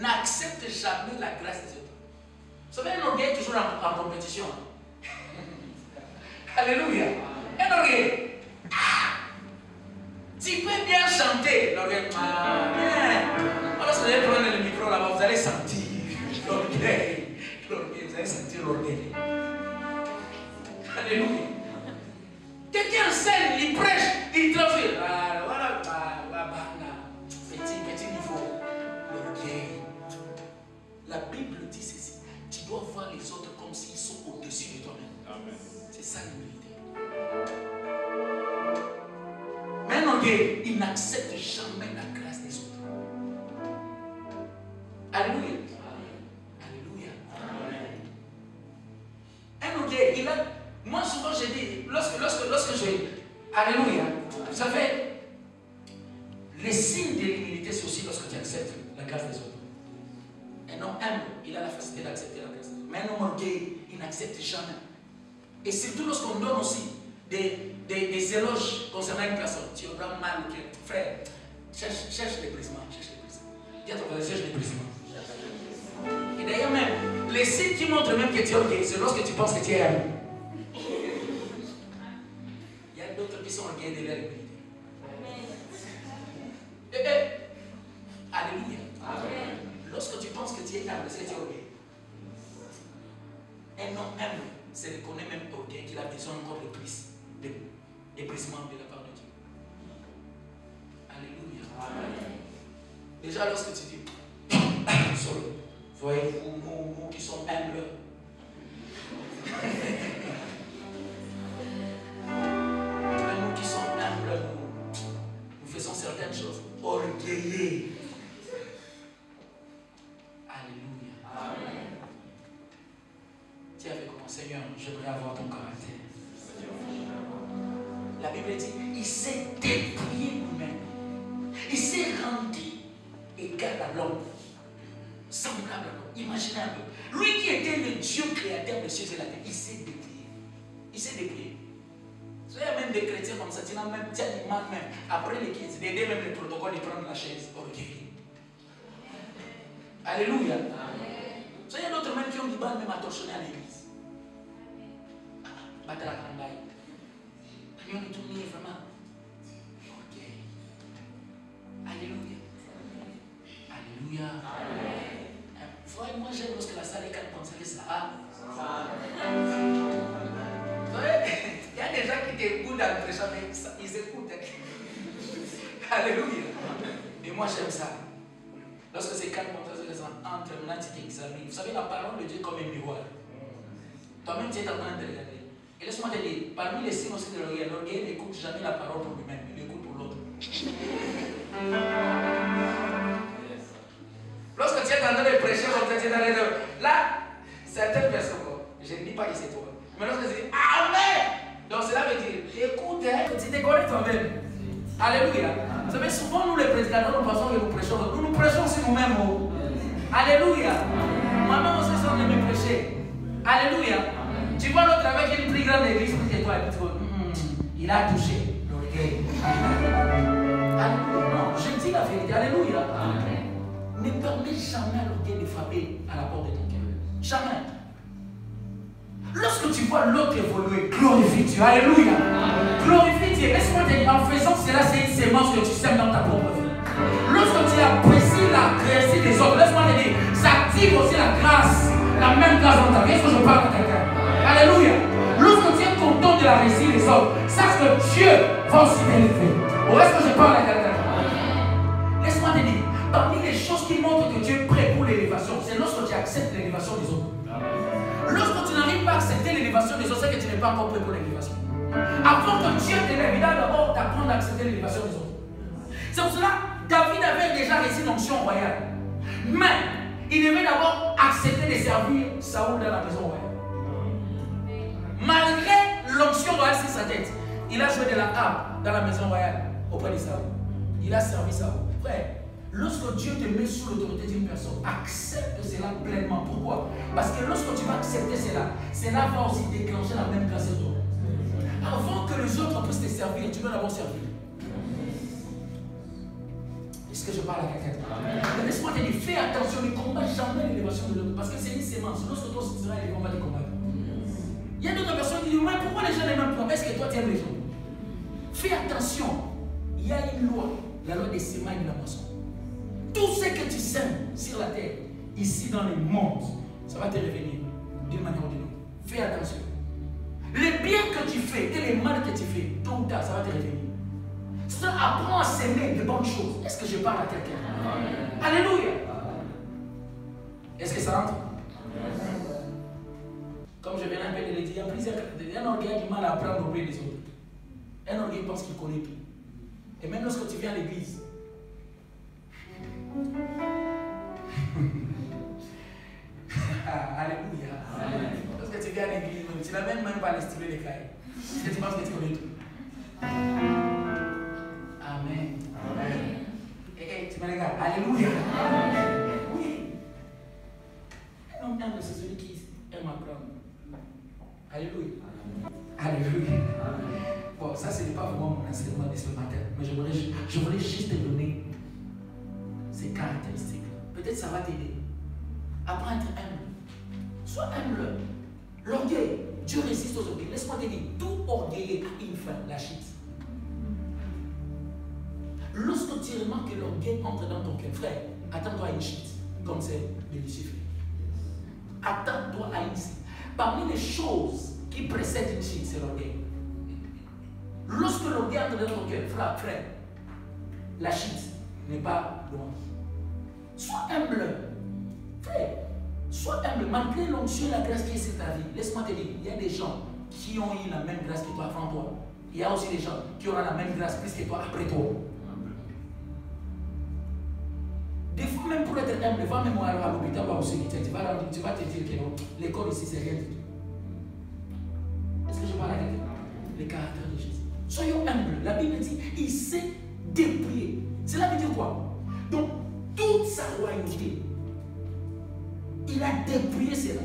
n'accepte jamais la grâce des autres. Vous savez, un orgueil est toujours en compétition. Alléluia. Un orgueil. Tu peux bien chanter. L'orgueil. Bien. Lorsque vous allez prendre le micro là-bas, vous allez sentir l'orgueil. L'orgueil, vous allez sentir l'orgueil. Alléluia. Quelqu'un en scène, il prêche, il transfère. Voilà, petit niveau. L'orgueil. La Bible dit ceci. Tu dois voir les autres comme s'ils sont au-dessus de toi-même. C'est ça l'humilité. Mais un orgueil, il n'accepte jamais la grâce des autres. Alléluia. Alléluia. Un orgueil, il a. Moi souvent je dis, lorsque je. Alléluia. Vous savez, les signes de l'humilité, c'est aussi lorsque tu acceptes la grâce des autres. Un homme humble, il a la facilité d'accepter la grâce des autres. Un homme orgueilleux, il n'accepte jamais. Et surtout lorsqu'on donne aussi des éloges concernant une personne. Tu auras mal au cœur. Frère, cherche les brisements. Dis à ton frère, cherche les brisements. Et d'ailleurs même, les signes qui montrent même que tu es orgueilleux, c'est lorsque tu penses que tu es ami. Il y a d'autres qui sont orgueilleux de leur humilité. Alléluia. Amen. Lorsque tu penses que tu es humble, c'est que tu es orgueilleux. Un homme humble se reconnaît même orgueilleux qu'il a besoin encore de plus d'ébrissement de la part de Dieu. Alléluia. Amen. Déjà lorsque tu dis solo, voyez-vous, nous qui sommes humbles, nous qui sommes humbles, nous faisons certaines choses orgueilleux. Alléluia. Amen. Dis avec moi, Seigneur, j'aimerais avoir ton caractère. La Bible dit, il s'est dépouillé lui-même. Il s'est rendu égal à l'homme. Semblable à l'homme. Imaginez un peu. Lui qui était le Dieu créateur des cieux et la terre, il s'est dépouillé. Il s'est dépouillé. Il y a même des chrétiens comme ça, tu as du mal même. Après les kids, d'aider même les protocoles, ils prennent la chaise. Orgueilleux. Alléluia. Il y a d'autres même qui ont du mal même à torchonner à l'église. Battre la campagne. On est tourné vraiment. Ok. Alléluia. Alléluia. Amen. Moi j'aime lorsque la salle est calme comme ça, que ça a. Il y a des gens qui t'écoutent dans le prêchant, mais ils écoutent. Alléluia. Et moi j'aime ça. Lorsque c'est calme comme ça, c'est ça entre maintenant tu t'examines. Vous savez, la parole de Dieu est comme un miroir. Toi-même tu es en train de regarder. Et laisse-moi te dire, parmi les signes aussi de l'orgueil n'écoute jamais la parole pour lui-même, il écoute pour l'autre. Lorsque tu es en train de prêcher, tu es en train de... Là, certaines personnes, je ne dis pas que c'est toi, mais lorsque tu dis Amen, donc cela veut dire, écoute, tu te connais toi-même. Alléluia. Vous savez, souvent nous les prédicateurs, nous pensons que nous prêchons, nous prêchons aussi nous-mêmes. Alléluia. Moi-même aussi, je suis de me prêcher. Alléluia. Tu vois l'autre avec une plus grande église que toi, et tu dis, il a touché l'orgueil. Non, je dis la vérité. Alléluia. Ne permets jamais à l'orgueil de frapper à la porte de ton cœur. Jamais. Lorsque tu vois l'autre évoluer, glorifie Dieu. Alléluia. Glorifie Dieu. Laisse-moi te dire, en faisant cela, c'est une sémence que tu sèmes dans ta propre vie. Lorsque tu apprécies la grâce des autres, laisse-moi te dire, ça active aussi la grâce, la même grâce dans ta vie. Est-ce que je parle à quelqu'un? Alléluia. Lorsque tu es content de la réussite des autres, sache que Dieu va aussi t'élever. Ou est-ce que je parle à quelqu'un? Laisse-moi te dire, parmi les choses qui montrent que Dieu est prêt pour l'élévation, c'est lorsque tu acceptes l'élévation des autres. Lorsque tu n'arrives pas à accepter l'élévation des autres, c'est que tu n'es pas encore prêt pour l'élévation. Avant que Dieu t'élève, il doit d'abord t'apprendre à accepter l'élévation des autres. C'est pour cela que David avait déjà reçu l'onction royale. Mais il devait d'abord accepter de servir Saoul dans la maison royale. Malgré l'onction royale sur sa tête, il a joué de la harpe dans la maison royale auprès de Saoul. Il a servi Saoul. Frère, lorsque Dieu te met sous l'autorité d'une personne, accepte cela pleinement. Pourquoi? Parce que lorsque tu vas accepter cela va aussi déclencher la même grâce sur toi. Avant que les autres puissent te servir, tu dois d'abord servir. Est-ce que je parle à quelqu'un? Laisse-moi te dire, fais attention, ne combat jamais l'élévation de l'autre. Parce que c'est une sémence. Lorsque toi tu seras élevé, on va te combattre. Il y a d'autres personnes qui disent, mais pourquoi les gens n'aiment pas? Est-ce que toi tu aimes les gens? Fais attention. Il y a une loi, la loi des semailles et de la moisson. Tout ce que tu sèmes sur la terre, ici dans le monde, ça va te revenir d'une manière ou d'une autre. Fais attention. Les biens que tu fais et les mal que tu fais, tôt ou tard, ça va te revenir. Ça apprend à s'aimer de bonnes choses. Est-ce que je parle à quelqu'un? Alléluia. Est-ce que ça rentre? Comme je viens un peu de le dire, il y a plusieurs. Un orgueil a du mal à apprendre auprès des autres. Un orgueil pense qu'il connaît tout. Et même lorsque tu viens à l'église, alléluia. Lorsque tu viens à l'église, tu n'as même pas l'estimé les cailles. Parce que tu penses que tu connais tout. Amen. Amen. Et tu me regardes. Alléluia. Oui. Un homme humble, c'est celui qui aime apprendre. Alléluia. Alléluia. Bon, ça, ce n'est pas vraiment mon enseignement de ce matin, mais je voulais juste te donner ces caractéristiques-là. Peut-être ça va t'aider. Apprends à être humble. Sois humble. L'orgueil, Dieu résiste aux orgueils. Laisse-moi te dire, tout orgueil a une fin, la chute. Lorsque tu remarques que l'orgueil entre dans ton cœur, frère, attends-toi à une chute, comme c'est de Lucifer. Attends-toi à une chute. Parmi les choses qui précèdent une chute, c'est l'orgueil. Lorsque l'orgueil entre dans ton cœur, frère, la chute n'est pas loin. Sois humble. Frère, sois humble. Malgré l'onction et la grâce qui est sur ta vie, laisse-moi te dire, il y a des gens qui ont eu la même grâce que toi avant toi. Il y a aussi des gens qui auront la même grâce plus que toi après toi. Des fois, même pour être humble, va même à l'hôpital ou au cimetière, tu vas te dire que non, l'école ici, c'est rien du tout. Est-ce que je parle à quelqu'un? Le caractère de Jésus. Soyons humbles. La Bible dit, il s'est dépouillé. Cela veut dire quoi? Donc, toute sa royauté, il a dépouillé cela.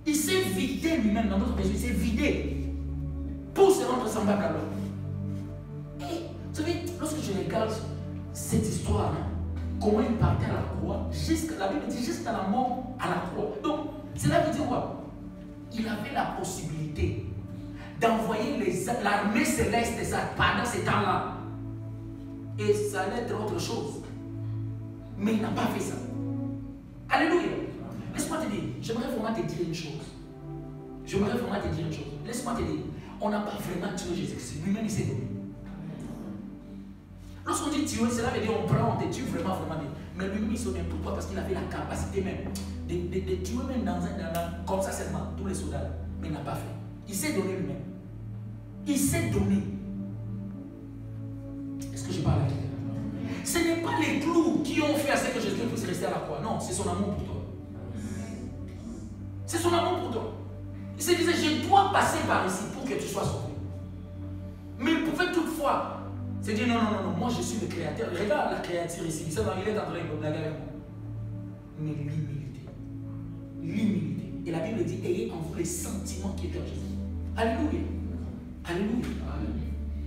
Il s'est vidé lui-même dans notre besoin. Il s'est vidé pour se rendre semblable à l'homme. Et vous savez, lorsque je regarde cette histoire, comment il partait à la croix, la Bible dit jusqu'à la mort à la croix. Donc, cela veut dire quoi? Il avait la possibilité d'envoyer l'armée céleste pendant ces temps-là. Et ça allait être autre chose. Mais il n'a pas fait ça. Alléluia. Laisse-moi te dire, j'aimerais vraiment te dire une chose. Laisse-moi te dire, on n'a pas vraiment tué Jésus-Christ. Lui-même, il s'est donné. Lorsqu'on dit tuer, cela veut dire on prend, on te tue vraiment. Mais lui-même, il s'est donné. Pourquoi? Parce qu'il avait la capacité même de tuer même comme ça seulement, tous les soldats. Mais il n'a pas fait. Il s'est donné lui-même. Il s'est donné. Est-ce que je parle à quelqu'un? Ce n'est pas les clous qui ont fait à ce que Jésus puisse rester à la croix. Non, c'est son amour pour toi. C'est son amour pour toi. Il se disait, je dois passer par ici pour que tu sois sauvé. Mais il pouvait toutefois se dire, non, moi je suis le créateur. Regarde la créature ici. Il est en train de blaguer avec moi. Mais l'humilité. Et la Bible dit, ayez en vous les sentiments qui étaient en Jésus. Alléluia. Alléluia.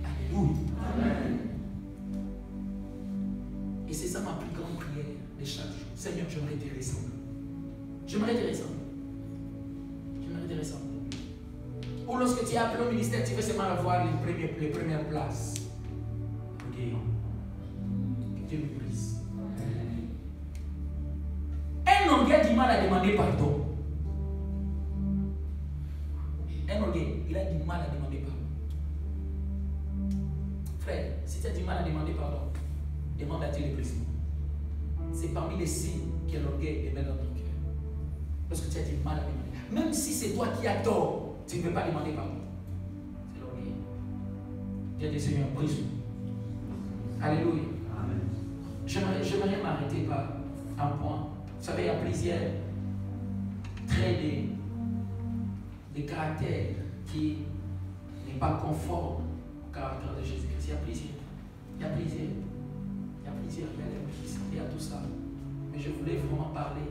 Alléluia. Amen. Et c'est ça ma plus grande prière de chaque jour. Seigneur, j'aimerais te ressembler. J'aimerais te ressembler. Ou lorsque tu es appelé au ministère, tu veux seulement avoir les premières places. Ok. Que Dieu me brise. Un orgueil a du mal à demander pardon. Un orgueil, il a du mal à demander pardon. Frère, si tu as du mal à demander pardon, demande à Dieu le brisement. C'est parmi les signes que l'orgueil est dans ton cœur. Lorsque tu as du mal à demander. Même si c'est toi qui as tort, tu ne peux pas demander pardon. C'est l'orgueil. Dieu dit Seigneur, brise-nous. Alléluia. Amen. J'aimerais m'arrêter par un point. Vous savez, il y a plusieurs traits de caractère qui n'est pas conforme au caractère de Jésus-Christ. Il y a plusieurs. Il y a tout ça. Mais je voulais vraiment parler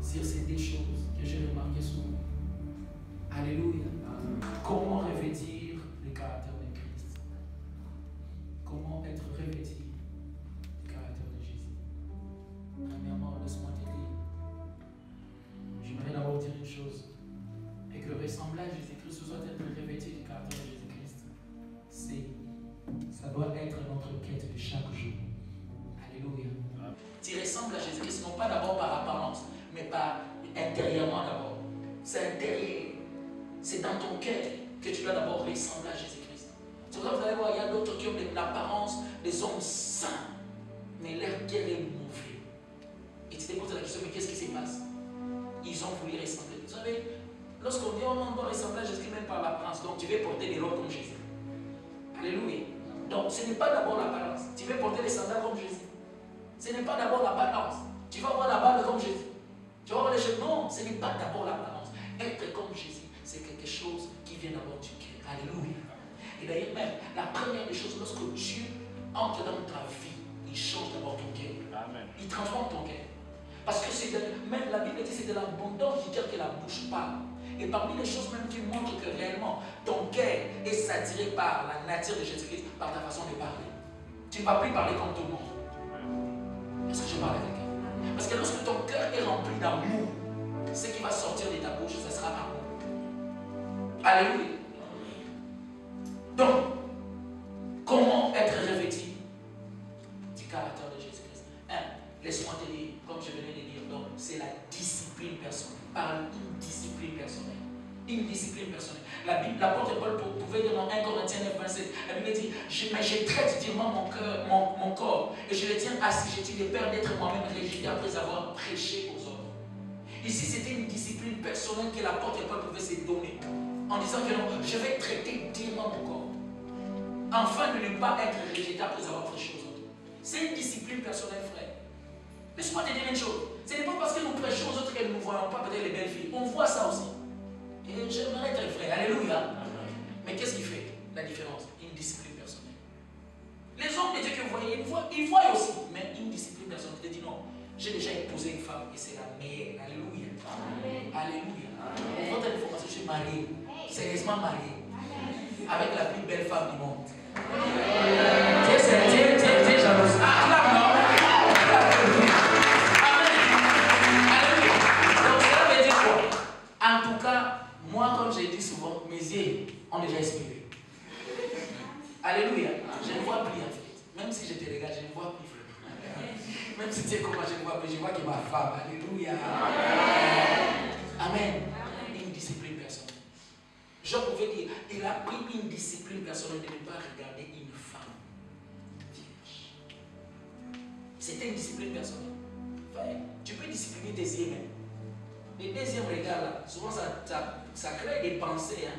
sur ces deux choses que j'ai remarquées souvent. Alléluia. Comment revêtir le caractère de Christ? Comment être revêtu du caractère de Jésus? Premièrement, laisse-moi te dire. J'aimerais d'abord dire une chose. Et que ressembler à Jésus-Christ, soit être revêtu du caractère de Jésus-Christ, ça doit être notre quête de chaque jour. Alléluia. Tu ressembles à Jésus-Christ, non pas d'abord par apparence, mais par intérieurement d'abord. C'est intérieur. C'est dans ton cœur que tu dois d'abord ressembler à Jésus-Christ. C'est pour ça que vous allez voir, il y a d'autres qui ont l'apparence des hommes saints, mais leur cœur est mauvais. Et tu te poses la question, mais qu'est-ce qui se passe? Ils ont voulu ressembler. Vous savez, lorsqu'on dit, on doit ressembler à Jésus même par l'apparence, donc tu veux porter des robes comme Jésus. Alléluia. Donc ce n'est pas d'abord l'apparence. Tu veux porter les sandales comme Jésus. Ce n'est pas d'abord l'apparence. Tu vas avoir la barbe comme Jésus. Tu vas avoir les cheveux. Non, ce n'est pas d'abord l'apparence. Être comme Jésus, c'est quelque chose qui vient d'abord du cœur. Alléluia. Et d'ailleurs même, la première des choses, lorsque Dieu entre dans ta vie, il change d'abord ton cœur. Amen. Il transforme ton cœur. Parce que c'est même la Bible dit c'est de l'abondance du cœur que la bouche parle. Et parmi les choses même qui montrent que réellement ton cœur est attiré par la nature de Jésus-Christ, par ta façon de parler. Tu ne vas plus parler comme tout le monde. Est-ce que je parle avec quelqu'un? Parce que lorsque ton cœur est rempli d'amour, ce qui va sortir de ta bouche, ce sera amour. Alléluia. Donc, comment être revêtu du caractère de Jésus-Christ? Laisse-moi te dire, comme je venais de dire, donc c'est la discipline personnelle. Par une discipline personnelle. Une discipline personnelle. L'apôtre Paul pouvait dire dans 1 Corinthiens 9, 27, la Bible dit, mais je traite durement mon corps et je le tiens assujetti de peur d'être moi-même rejeté après avoir prêché aux autres. Ici, c'était une discipline personnelle que l'apôtre Paul pouvait se donner en disant que non, je vais traiter durement mon corps afin de ne pas être rejeté après avoir prêché aux autres. C'est une discipline personnelle, frère. Laisse-moi te dire une chose. Ce n'est pas parce que nous prêchons aux autres que nous ne voyons pas peut-être les belles filles. On voit ça aussi. Et j'aimerais être frère. Alléluia. Mais qu'est-ce qui fait la différence? Une discipline personnelle. Les hommes de Dieu que vous voyez, ils voient aussi. Mais une discipline personnelle. Ils disent non, j'ai déjà épousé une femme et c'est la meilleure. Alléluia. Amen. Alléluia. Pour votre information, je suis marié. Sérieusement marié. Avec la plus belle femme du monde. Tiens, jalouse. Ah, là, non. En tout cas, moi, comme j'ai dit souvent, mes yeux ont déjà expiré. Alléluia. Je ne vois plus en fait. Même si je te regarde, je ne vois plus. Même si tu sais comment je ne vois plus, je vois que ma femme. Alléluia. Amen. Une discipline personnelle. Je pouvais dire, il a pris une discipline personnelle de ne pas regarder une femme vierge. C'était une discipline personnelle. Enfin, tu peux discipliner tes yeux même. Le deuxième regard là, souvent ça crée des pensées. Hein.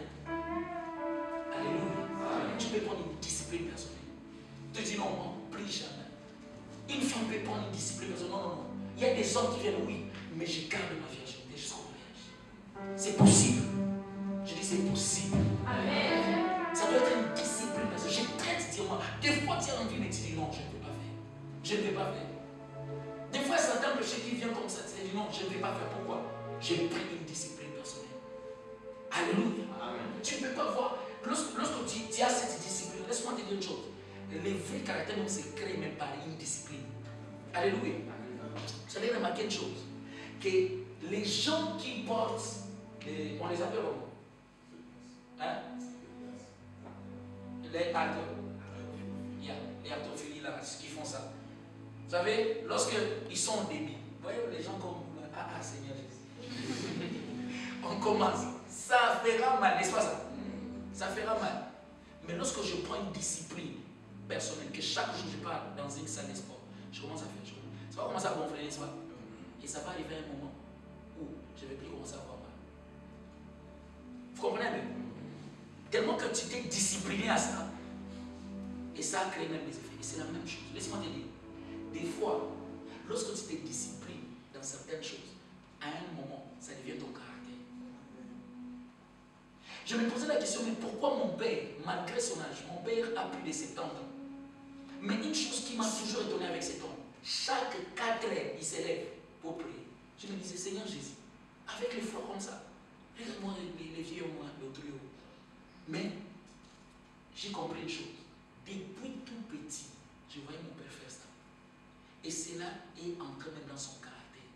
Alléluia. Amen. Tu peux prendre une discipline personnelle. Tu dis non, plus jamais. Une femme peut prendre une discipline personnelle. Non. Il y a des hommes qui viennent, oui, mais je garde ma virginité jusqu'au mariage. C'est possible. Je dis c'est possible. Amen. Ça doit être une discipline personnelle. Je traite dire-moi. Des fois tu as envie de dire non, je ne peux pas faire. Je ne vais pas faire. Des fois certains péchés qui viennent comme ça, tu dis non, je ne vais pas faire. Pourquoi? J'ai pris une discipline personnelle. Alléluia. Amen. Tu ne peux pas voir. Lorsque tu as cette discipline, laisse-moi te dire une chose. Les vrais caractères ne se créent même par une discipline. Alléluia. Vous allez remarquer une chose. Que les gens qui portent, on les appelle comment? Hein? Les acteurs. Les actophilies là, qui font ça. Vous savez, lorsqu'ils sont au débit, vous voyez les gens comme Seigneur Jésus. On commence. Ça fera mal, n'est-ce pas ça? Ça fera mal. Mais lorsque je prends une discipline personnelle, que chaque jour je pars dans une salle de sport, je commence à faire chose. Ça va commencer à gonfler, n'est-ce pas? Et ça va arriver un moment où je ne vais plus commencer à avoir mal. Vous comprenez un peu? Tellement que tu t'es discipliné à ça. Et ça a créé même des effets. Et c'est la même chose. Laisse-moi te dire. Des fois, lorsque tu t'es discipliné dans certaines choses, à un moment, ça devient ton caractère. Je me posais la question, mais pourquoi mon père, malgré son âge, mon père a plus de 70 ans. Mais une chose qui m'a toujours étonné avec cet homme, chaque 4 heures, il s'élève pour prier. Je me disais, Seigneur Jésus, avec les fleurs comme ça, regarde-moi les vieux moi, le trio. Mais j'ai compris une chose. Depuis tout petit, je voyais mon père faire ça. Et cela est entré même dans son caractère.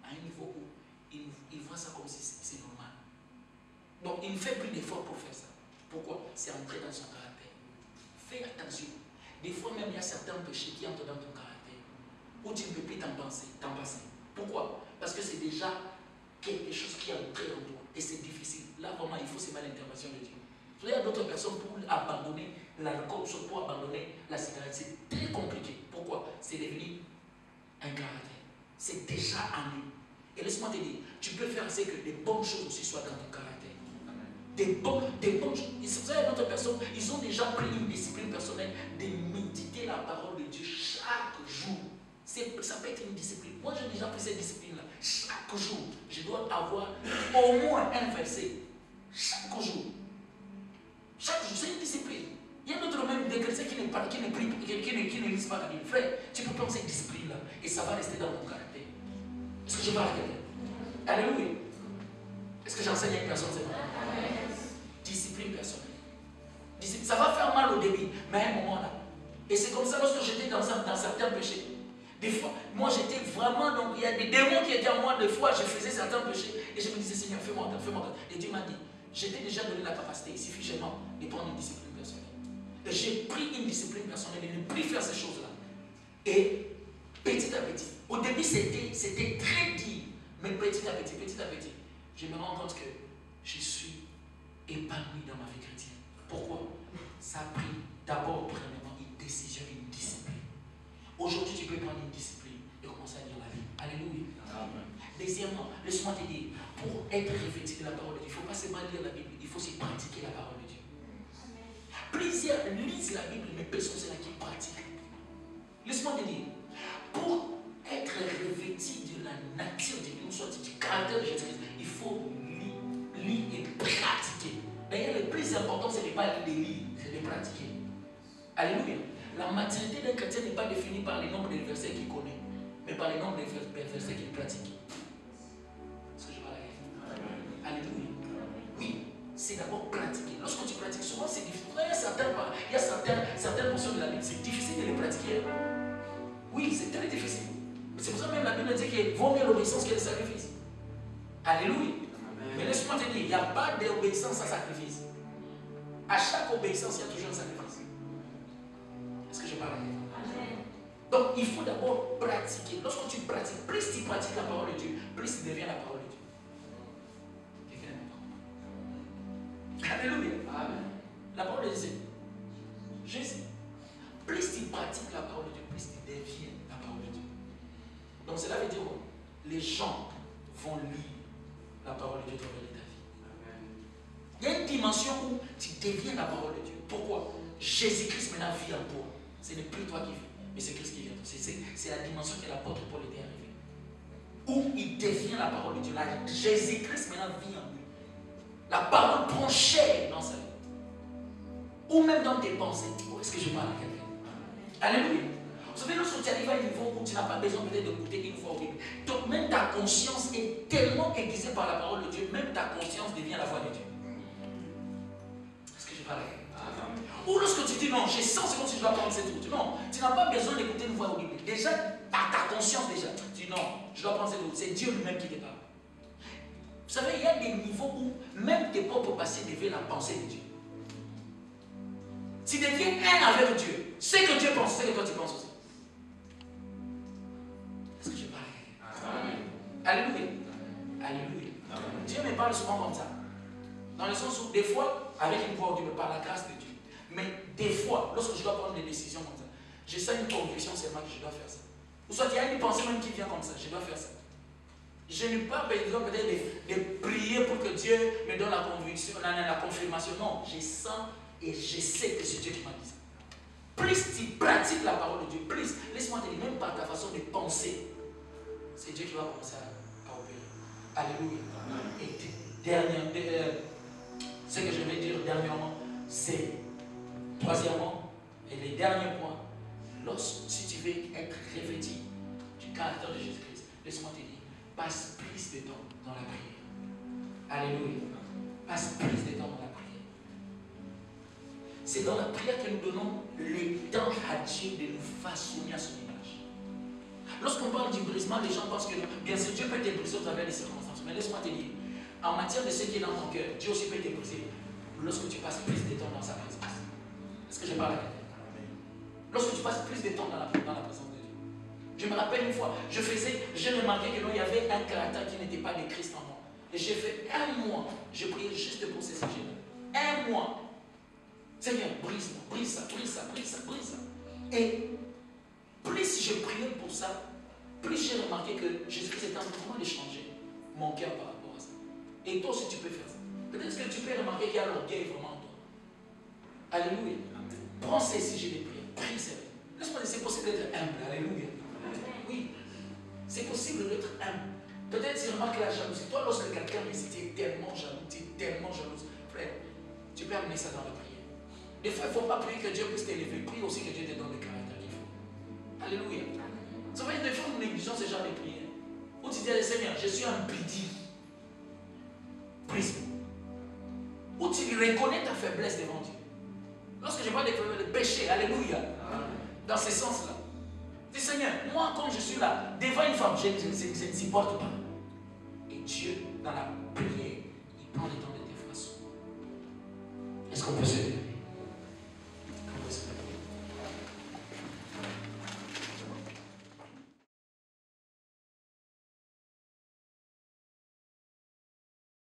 À un niveau où il voit ça comme si c'est normal. Donc il ne fait plus d'efforts pour faire ça. Pourquoi? C'est entré dans son caractère. Fais attention. Des fois même il y a certains péchés qui entrent dans ton caractère. Où tu ne peux plus t'en passer. Pourquoi? Parce que c'est déjà quelque chose qui est entré en toi. Et c'est difficile. Là vraiment il faut seulement l'intervention de Dieu. Il y a d'autres personnes pour abandonner l'alcool, pour abandonner la cigarette. C'est très compliqué. Pourquoi? C'est devenu un caractère. C'est déjà en nous. Et laisse-moi te dire, tu peux faire en sorte que des bonnes choses aussi soient dans ton caractère. Des bonnes choses. Vous savez, d'autres personnes, ils ont déjà pris une discipline personnelle de méditer la parole de Dieu chaque jour. Ça peut être une discipline. Moi, j'ai déjà pris cette discipline-là. Chaque jour, je dois avoir au moins un verset. Chaque jour. Chaque jour, c'est une discipline. Il y a d'autres même des chrétiens qui ne lisent pas la Bible. Frère, tu peux prendre cette discipline-là et ça va rester dans ton caractère. Est-ce que je parle à quelqu'un? Alléluia. Est-ce que j'enseigne à une personne? C'est vrai? Discipline personnelle. Ça va faire mal au début, mais à un moment là. Et c'est comme ça lorsque j'étais dans certains péchés. Des fois, moi j'étais vraiment, donc il y a des démons qui étaient en moi, des fois je faisais certains péchés et je me disais Seigneur, fais-moi entendre, fais-moi entendre. Et Dieu m'a dit, je t'ai déjà donné la capacité, il suffit seulement de prendre une discipline personnelle. Et j'ai pris une discipline personnelle et ne plus faire ces choses-là. Et petit à petit, au début c'était très dur, mais petit à petit, je me rends compte que je suis épanoui dans ma vie chrétienne. Pourquoi? Ça a pris d'abord, premièrement, une décision, une discipline. Aujourd'hui, tu peux prendre une discipline et commencer à lire la Bible. Alléluia. Amen. Deuxièmement, laisse-moi te dire, pour être revêtu de la parole de Dieu, il ne faut pas seulement lire la Bible, il faut aussi pratiquer la parole de Dieu. Amen. Plusieurs lisent la Bible, mais personne c'est là qui pratique. Laisse-moi te dire, pour être revêtu de la nature de Dieu, soit du caractère de Jésus-Christ, il faut lire et pratiquer. D'ailleurs, le plus important, ce n'est pas de lire, c'est de pratiquer. Alléluia. La maturité d'un chrétien n'est pas définie par le nombre de versets qu'il connaît, mais par le nombre de versets qu'il pratique. Est-ce que je parle à Alléluia. Oui, c'est d'abord pratiquer. Lorsque tu pratiques, souvent c'est difficile. Il y a certaines portions de la Bible, c'est difficile de les pratiquer. Oui, c'est très difficile. C'est pour ça que même la Bible dit qu'il vaut mieux l'obéissance que le sacrifice. Alléluia. Amen. Mais laisse-moi te dire, il n'y a pas d'obéissance sans sacrifice. À chaque obéissance, il y a toujours un sacrifice. Est-ce que je parle? Amen. Donc, il faut d'abord pratiquer. Lorsque tu pratiques, plus tu pratiques la parole de Dieu, plus il devient la parole de Dieu. Quelqu'un m'entend? Alléluia. Amen. La parole de Dieu, c'est Jésus. Plus tu pratiques la parole de Dieu, plus tu deviens la parole de Dieu. Donc, cela veut dire quoi? Les gens vont lire la parole de Dieu dans ta vie. Amen. Il y a une dimension où tu deviens la parole de Dieu. Pourquoi? Jésus-Christ maintenant vit en toi. Ce n'est plus toi qui vis, mais c'est Christ qui vit en toi. C'est la dimension que l'apôtre Paul était arrivé. Où il devient la parole de Dieu. Jésus-Christ maintenant vit en lui. La parole prend chair dans sa vie. Ou même dans tes pensées. Oh, est-ce que je parle à quelqu'un? Alléluia. Vous savez, lorsque tu arrives à un niveau où tu n'as pas besoin peut-être d'écouter une fois au Bible, donc même ta conscience est tellement aiguisée par la parole de Dieu, même ta conscience devient la voix de Dieu. Est-ce que je parle à quelqu'un? Ou lorsque tu dis non, j'ai 100 secondes si je dois prendre cette route. Non, tu n'as pas besoin d'écouter une voix audible. Déjà, par ta conscience déjà, tu dis non, je dois prendre cette route. C'est Dieu lui-même qui te parle. Vous savez, il y a des niveaux où même tes propres passés deviennent la pensée de Dieu. Tu deviens un avec Dieu. Ce que Dieu pense, c'est que toi tu penses aussi. Est-ce que je parle? Amen. Alléluia. Alléluia. Amen. Dieu me parle souvent comme ça. Dans le sens où des fois, avec une voix audible, par la grâce de Dieu. Mais des fois, lorsque je dois prendre des décisions comme ça, je sens une conviction seulement que je dois faire ça. Ou soit il y a une pensée même qui vient comme ça, je dois faire ça. Je n'ai pas besoin peut-être de prier pour que Dieu me donne la conviction, la confirmation. Non, je sens et je sais que c'est Dieu qui m'a dit ça. Plus tu pratiques la parole de Dieu, plus, laisse-moi te dire, même par ta façon de penser, c'est Dieu qui va commencer à opérer. Alléluia. Et dernièrement, ce que je vais dire dernièrement, c'est troisièmement, et les derniers points, si tu veux être revêtu du caractère de Jésus-Christ, laisse-moi te dire, passe plus de temps dans la prière. Alléluia. Passe plus de temps dans la prière. C'est dans la prière que nous donnons le temps à Dieu de nous façonner à son image. Lorsqu'on parle du brisement, les gens pensent que, bien sûr, Dieu peut te briser au travers des circonstances. Mais laisse-moi te dire, en matière de ce qui est dans ton cœur, Dieu aussi peut te briser lorsque tu passes plus de temps dans sa présence. Est-ce que je parle à quelqu'un? Lorsque tu passes plus de temps dans la présence de Dieu. Je me rappelle une fois, j'ai remarqué que il y avait un caractère qui n'était pas de Christ en moi. Et j'ai fait un mois, je priais juste pour ces sujets-là. Un mois. Seigneur, brise-moi, brise ça, brise ça, brise ça, brise ça. Et plus je priais pour ça, plus j'ai remarqué que Jésus-Christ était en train de changer mon cœur par rapport à ça. Et toi aussi tu peux faire ça. Peut-être que tu peux remarquer qu'il y a l'orgueil vraiment en toi. Alléluia. Amen. Prends ces sujets de prière, prie sérieux. Laisse-moi dire, c'est possible d'être humble. Alléluia. Oui, c'est possible d'être humble. Peut-être tu remarques la jalousie. Toi, lorsque quelqu'un me dit, tu es tellement jaloux, frère, tu peux amener ça dans la prière. Des fois, il ne faut pas prier que Dieu puisse t'élever. Prie aussi que Dieu te donne le caractère qu'il faut. Alléluia. Vous savez, des fois, nous négligeons ce genre de prière. Où tu dis, Seigneur, je suis un petit prisme. Où tu reconnais ta faiblesse devant Dieu. Lorsque je parle de péché, alléluia, dans ce sens-là. Dis, Seigneur, moi, quand je suis là, devant une femme, je ne supporte pas. Et Dieu, dans la prière, il prend le temps de t'effacer. Est-ce qu'on peut se dire?